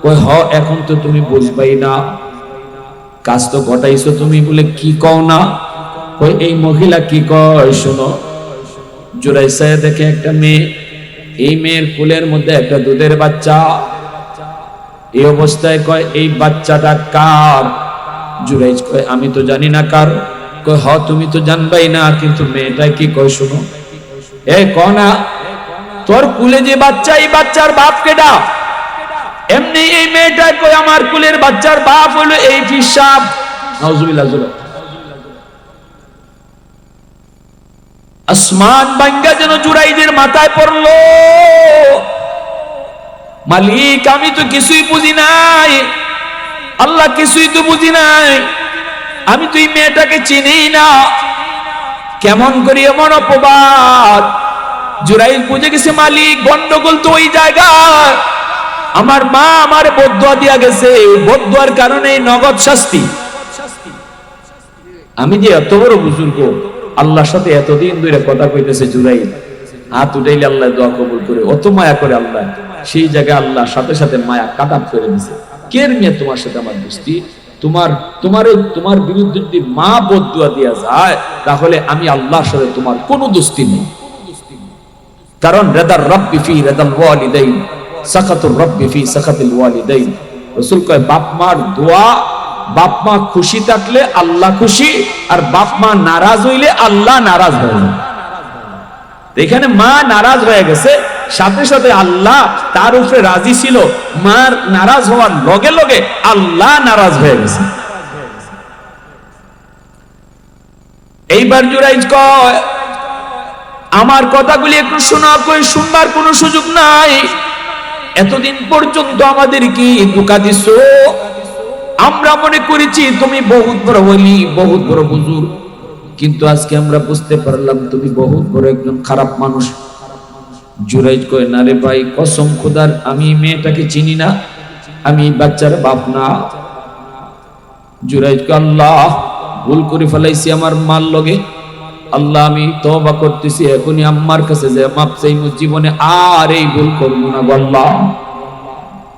Speaker 1: কয় হ এখন তো তুমি বুঝবাই না, কাজ তো ঘটাইছো তুমি, বলে কি কও না? কয় এই মহিলা কি কয় শোনো। জুরাইজ সাহেব দেখে একটা মেয়ে, এই মেয়ের কোলের মধ্যে একটা দুধের বাচ্চা। এই অবস্থায় কয় এই বাচ্চাটা কার? জুরাইজ কয় আমি তো জানি না কার। কয় হ তুমি তো জানবাই না, কিন্তু মেয়েটা কি কয় শোনো। এ কনা তোর কুলে যে বাচ্চা, এই বাচ্চার বাপ কেডা? এমনি এই মেয়েটা কয় আমার কুলের বাচ্চার বাপ হলো এই ফিসাব। নাউজুবিল্লাহ। আসমান ভাঙ্গা যেন জুরাইদের মাথায় পড়লো। মালিক আমি তো কিছুই বুঝি নাই, আল্লাহ কিছুই তো বুঝি নাই, আমি তো এই মেয়েটাকে চিনি না, কেমন করি এমন অপবাদ। জুরাইল বুঝে গেছে মালিক গন্ডগোল তো ওই জায়গায়, আমার মা আমার বদদুয়া দিয়া গেছে, বদদুয়ার কারণে নগদ শাস্তি। আমি যে এত বড় বুজুর্গ, আল্লাহর সাথে এতদিন ধরে কথা কইতেছে জুরাইল, হাত উঠাইলে আল্লাহ দোয়া কবুল করে, অত মায়া করে আল্লাহ। সেই জায়গায় আল্লাহ সাথে সাথে মায়া কাটাপ করে দিছে। কে নিয়ে তোমার সাথে আমার দোস্তি? তোমার বিরুদ্ধে যদি মা বদদুয়া দিয়া যায়, তাহলে আমি আল্লাহর সাথে তোমার কোনো দোস্তি নেই। কারণ রেদার রব্বি ফি রেদাল ওয়ালিদাইন, সাখাতুর রব্বি ফি সাখাতিল ওয়ালিদাইন। রাসূল কয় বাপ মার দোয়া, বাপ মা খুশি থাকলে আল্লাহ খুশি, আর বাপ মা নারাজ হইলে আল্লাহ নারাজ হয়। এখানে মা নারাজ হয়ে গেছে, সাথে সাথে আল্লাহ তার উপরে রাজি ছিল, মার নারাজ হওয়ার লগে লগে আল্লাহ নারাজ হয়ে গেছে। এইবার জুরাইজ কয় আমার কথাগুলি একটু শোনা। কই শুনবার কোনো সুযোগ নাই, এতদিন পর্যন্ত আমাদের কি ধোঁকা দিছো? আমরা মনে করেছি তুমি বহুত বড় ওলি, বহুত বড় বুজুর্গ, কিন্তু আজকে আমরা বুঝতে পারলাম তুমি বহুত বড় একজন খারাপ মানুষ। জুরাইজ কয় না রে ভাই, কসম খোদার আমি মেয়েটাকে চিনি না, আমি বাচ্চার বাপ না। জুরাইজ কয় আল্লাহ ভুল করে ফেলাইছি আমার মার লগে, আল্লাহ আমি তওবা করতেছি, এখনই আম্মার কাছে যে মাপ চাইমু, জীবনে আর এই ভুল করবো না গো আল্লাহ।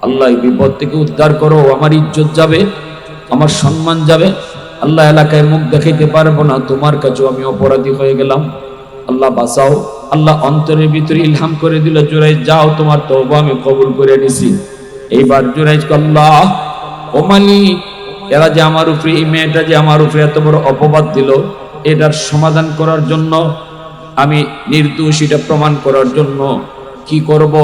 Speaker 1: আল্লাহ এই বিপদ থেকে উদ্ধার করো, আমার ইজ্জত যাবে, আমার সম্মান যাবে, আল্লাহ এলাকায় মুখ দেখাইতে পারবো না, তোমার কাছেও আমি অপরাধী হয়ে গেলাম, আল্লাহ বাঁচাও। আল্লাহ অন্তরের ভিতরে ইলহাম করে দিল, জুরাইজ যাও, তোমার তওবা আমি কবুল করে নিছি। এইবার জুরাইজ আল্লাহ ও মালিক, এরা যে আমার উপরে, এই মেয়েটা যে আমার উপরে এত বড় অপবাদ দিল, এটার সমাধান করার জন্য, আমি নির্দোষ এটা প্রমাণ করার জন্য কি করব?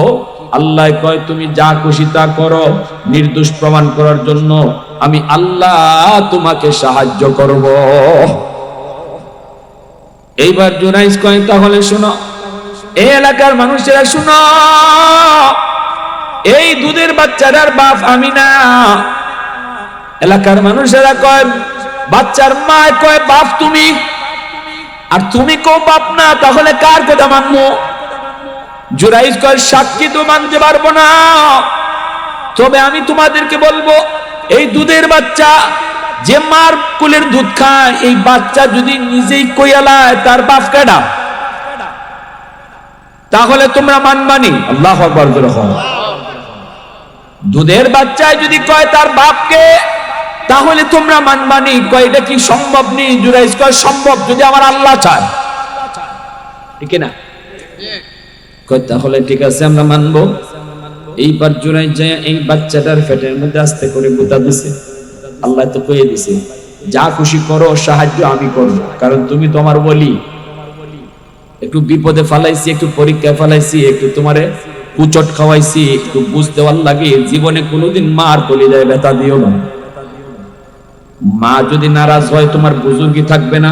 Speaker 1: আল্লাহ কয় তুমি যা খুশি তা করো, নির্দোষ প্রমাণ করার জন্য আমি আল্লাহ তোমাকে সাহায্য করব। এইবার জুরাইজ কয় তাহলে শোনো, এই এলাকার মানুষেরা শোনো, এই দুধের বাচ্চাটার বাপ আমি না। এলাকার মানুষেরা কয়, বাচ্চার মা কয় বাপ তুমি, আর তুমি কো বাপ না, তাহলে কার কথা মানবো? জুরাইজ কয় সাক্ষী তো মানতে পারবো না, তবে আমি তোমাদেরকে বলবো, এই দুধের বাচ্চা যে মার কোলের দুধ খায়, এই বাচ্চা যদি নিজেই কইয়ালায় তার বাপ কেডা, তাহলে তোমরা মানবানি? আল্লাহু আকবার। দুধের বাচ্চায় যদি কয় তার বাপকে, তাহলে তোমরা মানবানি? কয় এটা কি সম্ভব নেই? জুরাইজ কয় সম্ভব, যদি আমার আল্লাহ চায়। ঠিক না? কয় তাহলে ঠিক আছে, আমরা মানবো। এইবার জুরাইজ যায় এই বাচ্চাটার পেটের মধ্যে আস্তে করে গুতা দিছে। আল্লাহ তো কয়ে দিছে, যা খুশি করো, সাহায্য আমি করব, কারণ তুমি তো আমার বলি। একটু বিপদে ফালাইছি, একটু পরীক্ষায় ফালাইছি, একটু তোমারে কুচট খাওয়াইছি, একটু বুঝ দেওয়ার লাগে। জীবনে কোনোদিন মার কলিজায় ব্যথা দিও না। মা যদি নারাজ হয়, তোমার বুজুর্গি থাকবে না।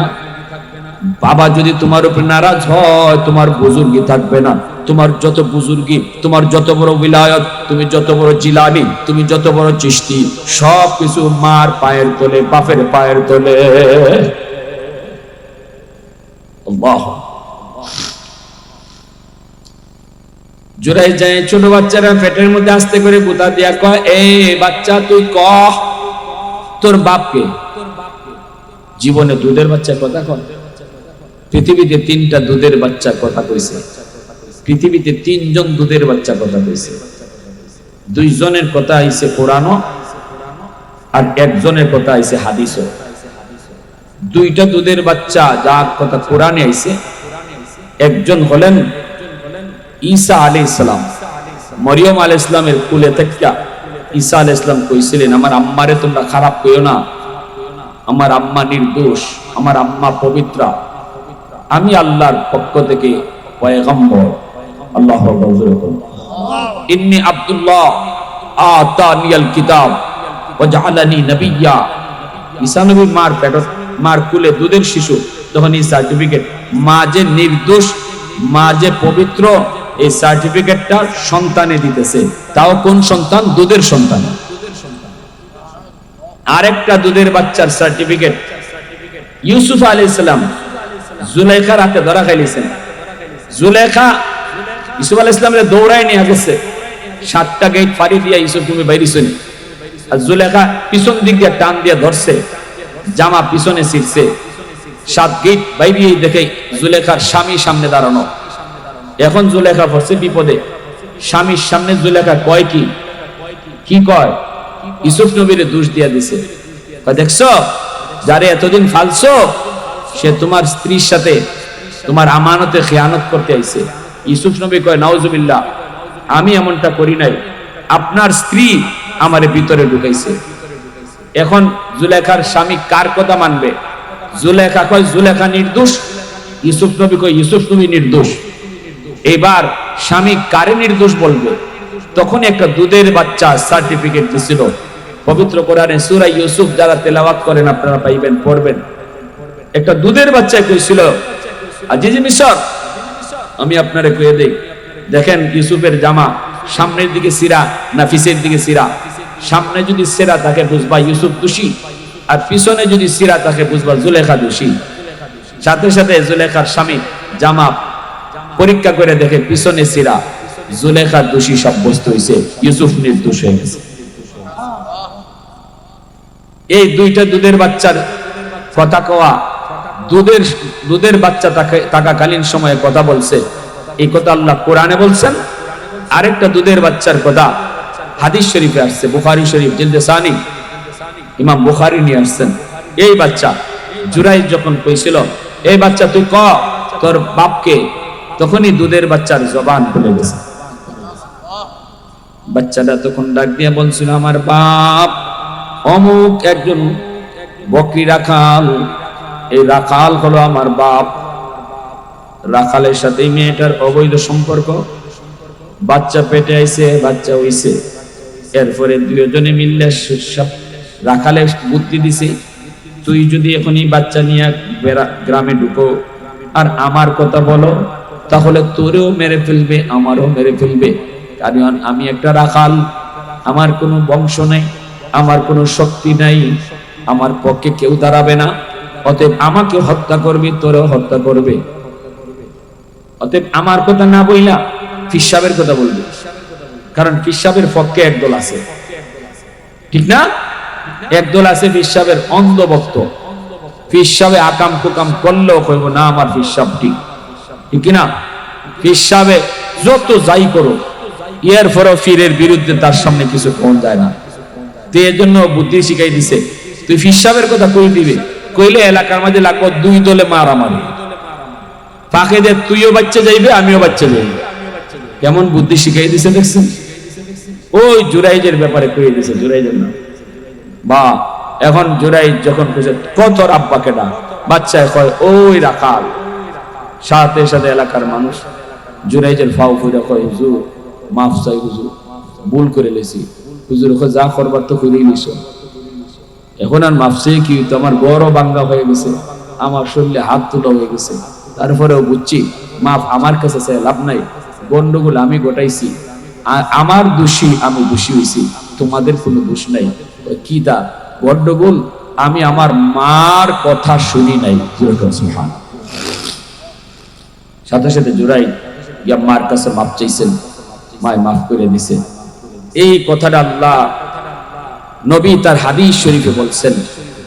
Speaker 1: বাবা যদি তোমার উপর নারাজ হয়, তোমার বুজুর্গি থাকবে না। তোমার যত বুজুর্গি, তোমার যত বড় উলায়াত, তুমি যত বড় জিলানি, তুমি যত বড় চিশতি, সব কিছু মার পায়ের তলে, বাপের পায়ের তলে। আল্লাহ। জুরাইজ যায় ছোট বাচ্চারা পেটের মধ্যে আস্তে করে গুতা দিয়া কয়, এই বাচ্চা তুই কহ তোর বাপকে। জীবনে দুধের বাচ্চার কথা কয়? পৃথিবীতে 3টা দুধের বাচ্চার কথা কইছে। পৃথিবীতে 3 জন দুধের বাচ্চার কথা কইছে। 2 জনের কথা আইছে কোরআনও, আর 1 জনের কথা আইছে হাদিসও। 2টা দুধের বাচ্চা যার কথা কোরআনে আইছে, একজন হলেন ঈসা আলাইহিস সালাম। মরিয়ম আলাইহিস সালামের কুলে থেকে ঈসা আলাইহিস সালাম কইছিলেন, আমার আম্মারে তোমরা খারাপ কইও না, আমার আম্মা নির্দোষ, আমার আম্মা পবিত্রা, আমি আল্লাহর পক্ষ থেকে পয়গম্বর। আল্লাহু আকবার। ইন্নী আব্দুল্লাহ আতানিয়াল কিতাব ওয়া জাআলানি নাবিয়্যা। ঈসা নবীর মার কুলে দুধের শিশু, তখন এই সার্টিফিকেট, মা যে নির্দোষ, মা যে পবিত্র, এই সার্টিফিকেটটা সন্তানে দিতেছে। তাও কোন সন্তান? দুধের সন্তান। আরেকটা দুধের বাচ্চার সার্টিফিকেট, ইউসুফ আলাইহিস সালাম জুলাইখার হাতে ধরা খাইলেছেন। জুলাইখা ইউসুফ আলাইহিস সালামের দৌড়ায় নিয়ে গেছে, 7টা গেট ফাড়ি দিয়া ইউসুফ তুমি বাইরেছেন, আর জুলাইখা পিছন দিক দিয়ে টান দিয়ে ধরছে, জামা পিছনে ছিঁড়ছে। 7 গেট বাইরে দেখে জুলাইখার স্বামী সামনে দাঁড়ানো। এখন জুলাইখা পড়ছে বিপদে। স্বামীর সামনে জুলাইখা কয় কি কয়? ইউসুফ নবীরে দোষ দিয়া দিছে। দেখছো, যারে এতদিন ফালছো, সে তোমার স্ত্রীর সাথে তোমার আমানতে খেয়ানত করতে আইছে। ইউসুফ নবী কয়, নাউজুবিল্লাহ, আমি এমনটা করি নাই, আপনার স্ত্রী আমারে ভিতরে ঢুকাইছে। এখন জুলেখার স্বামী কার কথা মানবে? জুলেখা কয় জুলেখা নির্দোষ, ইউসুফ নবী কয় ইউসুফ তুমি নির্দোষ। এবার স্বামী কারে নির্দোষ বলবে? তখন একটা দুধের বাচ্চা সার্টিফিকেট দিছিল। পবিত্র কোরআনে সূরা ইউসুফ যারা তেলাওয়াত করেন আপনারা পাইবেন, পড়বেন। একটা দুধের বাচ্চা কইছিল, আজিজি মিশর, আমি আপনারে কয়ে দেই, দেখেন ইউসুফের জামা সামনের দিকে সিরা না পিছের দিকে সিরা? সামনে যদি সিরা থাকে বুঝবা ইউসুফ দোষী, আর পিছনে যদি সিরা থাকে বুঝবা জুলেখা দোষী। সাথে সাথে জুলেখার স্বামী জামা পরীক্ষা করে দেখে পিছনে সিরা, জুলেখা দোষী সাব্যস্ত হয়েছে, ইউসুফ নির্দোষ হয়ে গেছে। এই 2টা দুধের বাচ্চার কথা কওয়া, দুধের বাচ্চা থাকাকালীন সময়ে কথা বলছে, এই কথা আল্লাহ কোরআনে বলছেন। আরেকটা দুধের বাচ্চার কথা হাদিস শরীফে আসছে, বুখারী শরীফ জিলদে সানি, ইমাম বুখারী নিয়ে আসছেন। এই বাচ্চা জুরাইজ যখন কইছিল এই বাচ্চা তুই ক তোর বাপকে, তখনই দুধের বাচ্চার জবান খুলে গেছে। বাচ্চাটা তখন ডাক দিয়ে বলছিল আমার বাপ অমুক একজন বকরি রাখাল, এই রাখাল হলো আমার বাপ। রাখালের সাথে মেয়েটার অবৈধ সম্পর্ক, বাচ্চা পেটে আইছে, বাচ্চা হইছে। এরপরে দুজনে মিললে রাখালে বুদ্ধি দিছে তুই যদি এখনই বাচ্চা নিয়ে গ্রামে ঢুকো আর আমার কথা বলো তাহলে তোরেও মেরে ফেলবে আমারও মেরে ফেলবে, কারণ আমি একটা রাখাল, আমার কোনো বংশ নেই, আমার কোনো শক্তি নাই, আমার পক্ষে কেউ দাঁড়াবে না, অতএব আমাকে হত্যা করবি, তোরেও হত্যা করবে। অতএব আমার কথা না বইলা ফিসাবের কথা বলবে, কারণ ফিসাবের পক্ষে একদল আছে, ঠিক না? একদল আছে ফিসাবের অন্ধভক্ত, ফিসাবে আকাম কুকাম করলেও কইব না আমার ফিসাব ঠিক, ঠিক না? ফিসাবে যত যাই করো এরপরও ফিরের বিরুদ্ধে তার সামনে কিছু কোন যায় না। তো এর জন্য বুদ্ধি শিখাই দিছে তুই ফিসাবের কথা কই দিবে, কইলে এলাকার মাঝে লাগবো দুই দলে মারামারি, ফাঁকে দে তুইও বাচ্চা যাইবে আমিও বাচ্চা যাইবে। কেমন বুদ্ধি শিখাই দিছে দেখছেন? ওই জুরাইজের ব্যাপারে কই দিছে, জুরাইজের নাম বা এখন জুরাইজ যখন কইছে কত আব্বাকে ডাক, বাচ্চায় কয় ওই রাখাল। সাথে সাথে এলাকার মানুষ জুরাইজের ফাউ ফুইরা কয় হুজুর মাফ চাই হুজুর, ভুল করে লেছি হুজুর, যা করবার তো করেই নিছো, এখন আর মাফ চাই কি, তো আমার বড় বাঙ্গা হয়ে গেছে, আমার শরীরে হাত তোলা হয়ে গেছে, তারপরেও বুঝছি মাফ আমার কাছে চাই লাভ নাই, গন্ডগোল আমি গোটাইছি, আমার দোষী, আমি দোষী হইছি, তোমাদের কোনো দোষ নাই। কি তা গন্ডগোল? আমি আমার মার কথা শুনি নাই। সাথে সাথে জুরাই গিয়া মার কাছে মাফ চাইছেন, মায় মাফ করে দিছে। এই কথাটা আল্লাহ নবী তার হাদিস শরীফে বলছেন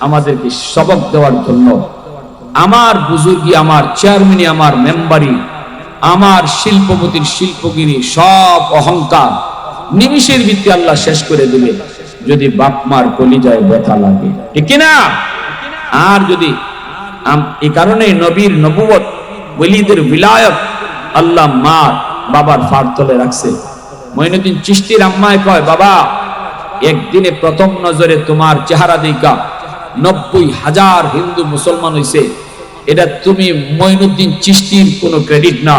Speaker 1: আমাদেরকে সবক দেওয়ার জন্য। আমার বুজুর্গি, আমার চেয়ারম্যানি, আমার মেম্বারি, আমার শিল্পপতির শিল্পগিরি, সব অহংকার নিমিষের ভিত্তি আল্লাহ শেষ করে দিবে যদি বাপ মার কলিজায় ব্যথা লাগে, ঠিক কিনা? আর যদি এই কারণে নবীর নবুয়ত, ওলিদের বিলায়ত আল্লাহ মা বাবার ফার তলে রাখছে। মঈনুদ্দিন চিশতির আম্মায় কয় বাবা একদিনে প্রথম নজরে তোমার চেহারা দেখা 90,000 হিন্দু মুসলমান হইছে, এটা তুমি মঈনুদ্দিন চিশতির কোনো ক্রেডিট না,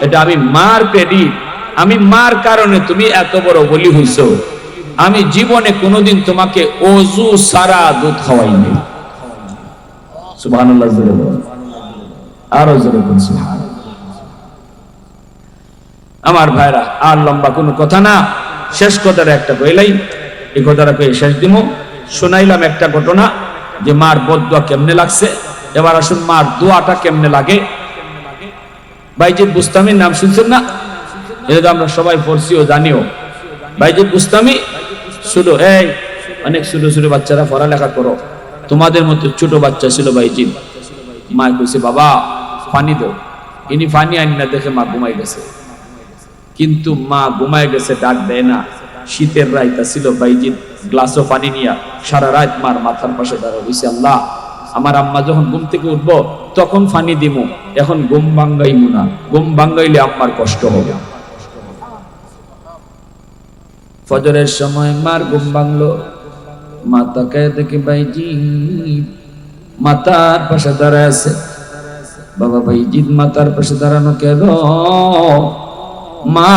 Speaker 1: এটা আমি মার ক্রেডিট। আমি মার কারণে তুমি এত বড় বলি হইছো, আমি জীবনে কোনোদিন তোমাকে ওযু সারা দুধ খাওয়াইনি। সুবহানাল্লাহ, জোরে বলুন, আরো জোরে বলুন সুবহানাল্লাহ। আমার ভাইরা আর লম্বা কোনো কথা না, শেষ কথাটা একটা কইলাই, এই কথাটা কই শেষ দিমু। শোনাইলাম একটা ঘটনা যে মার বদদুয়া কেমনে লাগছে, এবার আসুন মার দোয়াটা কেমনে লাগে। বাইজিদ বুস্তামির নাম শুনছেন না? এটা তো আমরা সবাই পড়ছি ও জানিও। বাইজিদ বুস্তামি ছোট, এই অনেক ছোট ছোট বাচ্চারা পড়ালেখা করো, তোমাদের মতো ছোট বাচ্চা ছিল বাইজিদ। মা কইছে বাবা পানি দাও, ইনি পানি আনি না দেখে মা ঘুমাই গেছে। কিন্তু মা ঘুমাই গেছে ডাক দেয় না। শীতের রাইতা ছিল, বাইজিদ গ্লাসও পানি নিয়া সারা রাত মার মাথার পাশে দাঁড়ায় বলছে আল্লাহ আমার আম্মা যখন ঘুম থেকে উঠবো তখন পানি দিমু, এখন ঘুম ভাঙ্গাইমু না, ঘুম ভাঙ্গাইলে আম্মার কষ্ট হবে। ফজরের সময় মার ঘুম ভাঙলো, মা তাকায় দেখে বাইজিদ মাতার পাশে দাঁড়ায় আছে। বাবা বাইজিদ মাতার পাশে দাঁড়ানো কেন? মা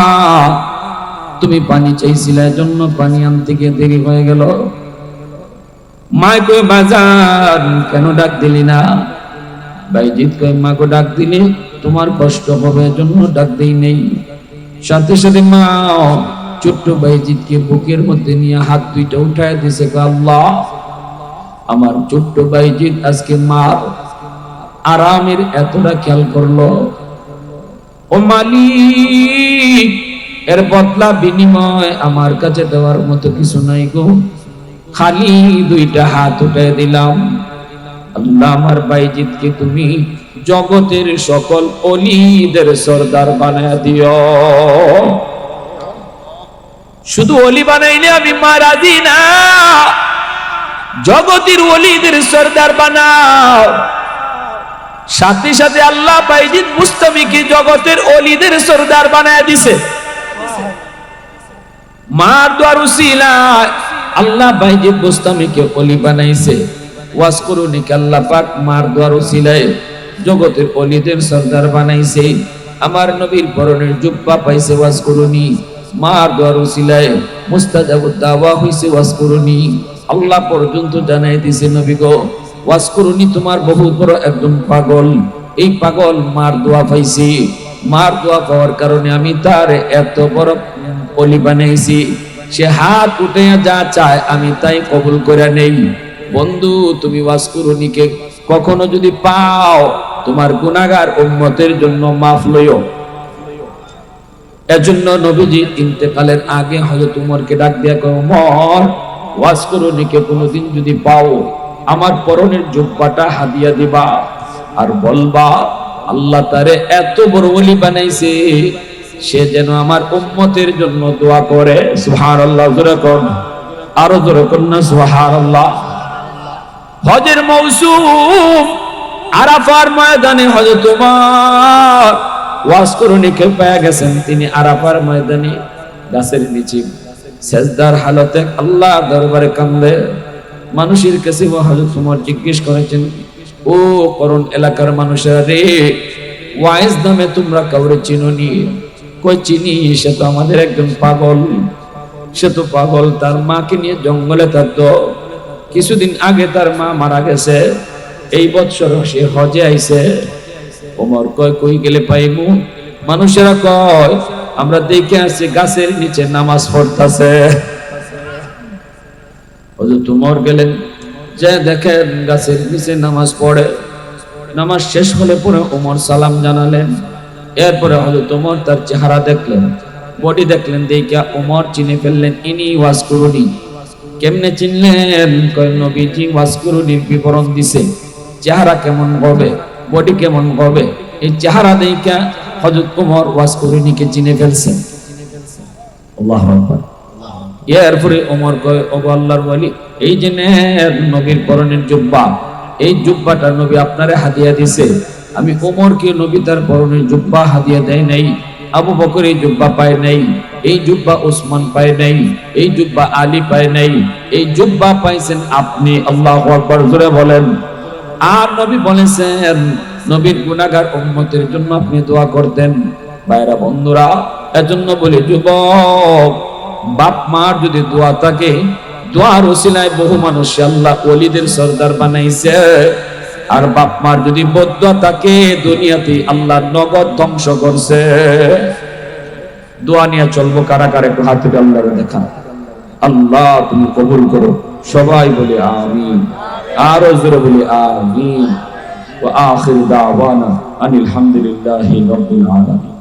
Speaker 1: তুমি পানি চাইছিলে, এজন্য পানি আনতে গিয়ে দেরি হয়ে গেল। মা কই বাজার কেন ডাক দিলি না? বাইজিদ কই মা গো ডাক দিলি তোমার কষ্ট হবে এজন্য ডাক দেই নেই। সাথে সাথে মা ছোট্ট বাইজিদকে বুকের মধ্যে নিয়ে হাত দুইটা উঠায় দিছে, আল্লাহ আমার ছোট্ট বাইজিদ আজকে মার আরামের এতটা খেয়াল করলো। ও মালিক এর বদলা বিনিময় আমার কাছে দেওয়ার মতো কিছু নাই গো, খালি দুইটা হাত উঠায় দিলাম। আল্লাহ আমার বাইজিদকে তুমি জগতের সকল ওলিদের সরদার বানায় দিও। শুধু ওলি বানাইলে আমি মা রাজি না, জগতের ওলিদের সরদার বানাও। সাথে সাথে আল্লাহ বাইজিদ বুস্তামিকে জগতের ওলিদের সরদার বানায় দিছে। মার দোয়ার উসিলায় আল্লাহ বাইজিদ বুস্তামিকে ওলি বানাইছে। ওয়াজ করুনি আল্লাহ পাক মার দোয়ার উসিলায় জগতের ওলিদের সরদার বানাইছে। আমার নবীর পরনের জুব্বা পাইছে ওয়াজ করুনি, মার দোয়ার উসিলায় মুস্তাজাবুদ দাওয়া হইছে ওয়াজ করুনি। আল্লাহ পর্যন্ত জানাই দিছে নবী গো ওয়াজ করুনি তোমার বহুত বড় একদম পাগল, এই পাগল মার দোয়া পাইছি, মার দোয়া পাওয়ার কারণে আমি তার এত বড় ওলি বানাইছি। সে হাত উঠে যা চায় আমি তাই কবুল করে নেই। বন্ধু তুমি ওয়াজ করুনিকে কখনো যদি পাও তোমার গুনাহগার উম্মতের জন্য মাফ লইও। এজন্য নবীজি ইন্তেকালের আগে হযরত উমরকে ডাক দিয়া কয়, উমর ওয়াজ করুনিকে কোনোদিন যদি পাও আমার পরনের জুব্বাটা হাদিয়া দিবা আর বলবা আল্লাহ তারে এত বড় ওলি বানাইছে সে যেন আমার উম্মতের জন্য দোয়া করে। সুবহানাল্লাহ, জোরে কোন, আরো জোরে কোন না সুবহানাল্লাহ। হজের মৌসুম, আরাফার ময়দানে হযরত উমর ওয়াজ করুনিকে পেয়ে গেছেন। তিনি আরাফার ময়দানে গাছের নিচে সেজদার হালতে আল্লাহ দরবারে কান্দে। মানুষের কাছে হযরত উমর জিজ্ঞেস করেছেন, ও করণ এলাকার মানুষেরা রে, ওয়াইজ নামে তোমরা কাউরে চিনোনি? কই চিনি, সে তো আমাদের একজন পাগল, সে তো পাগল, তার মাকে নিয়ে জঙ্গলে থাকতো, কিছুদিন আগে তার মা মারা গেছে, এই বছর সে হজে আইছে। ওমর কয় কই গেলে পাইমু? মানুষেরা কয় আমরা দেখে আসছি গাছের নিচে নামাজ পড়তাছে। হযরত উমর গেলেন, যে দেখেন গাছের নিচে নামাজ পড়ে। নামাজ শেষ হলে পরে ওমর সালাম জানালেন। এরপরে হযরত উমর তার চেহারা দেখলেন, বডি দেখলেন, দেখিয়া ওমর চিনে ফেললেন ইনি ওয়াজ করুনি। কেমনে চিনলেন? কয় নবীজি ওয়াজ করুনির বিবরণ দিছে, চেহারা কেমন হবে, বডি কেমন হবে, এই চেহারা দেখিয়া হযরত উমর ওয়াজ করুনিকে চিনে ফেলছেন। আল্লাহু আকবার। এরপরে ওমর কয়, ওগো আল্লাহর ওলি, এই যে নবীর পরনের জুব্বা, এই জুব্বাটা নবী আপনারে হাদিয়া দিছে। আমি ওমরকে নবী তার পরনের জুব্বা হাদিয়া দেয় নাই, আবু বকর এই জুব্বা পায় নাই, এই জুব্বা ওসমান পায় নাই, এই জুব্বা আলী পায় নাই, এই জুব্বা পাইছেন আপনি। আল্লাহু আকবার, জোরে বলেন। আর নবী বলেছেন নবীর গুনাহগার উম্মতের জন্য আপনি দোয়া করতেন। ভাইরা বন্ধুরা, এজন্য বলি যুবক, বাপ মার যদি দোয়া থাকে, দোয়ার ওসিলায় বহু মানুষ আল্লাহ ওলিদের সরদার বানাইছে। আর বাপ মার যদি বদদোয়া থাকে, দুনিয়াতে আল্লাহ নগদ ধ্বংস করছে। দোয়া নিয়ে চলবো কারা কারা, একটু হাত তুলে আল্লাহরে দেখা। আল্লাহ তুমি কবুল করো, সবাই বলে আমিন, আরো জোরে বলি আমিন। ওয়া আখির দাওয়ানা আনিল হামদুলিল্লাহি রাব্বিল আলামিন।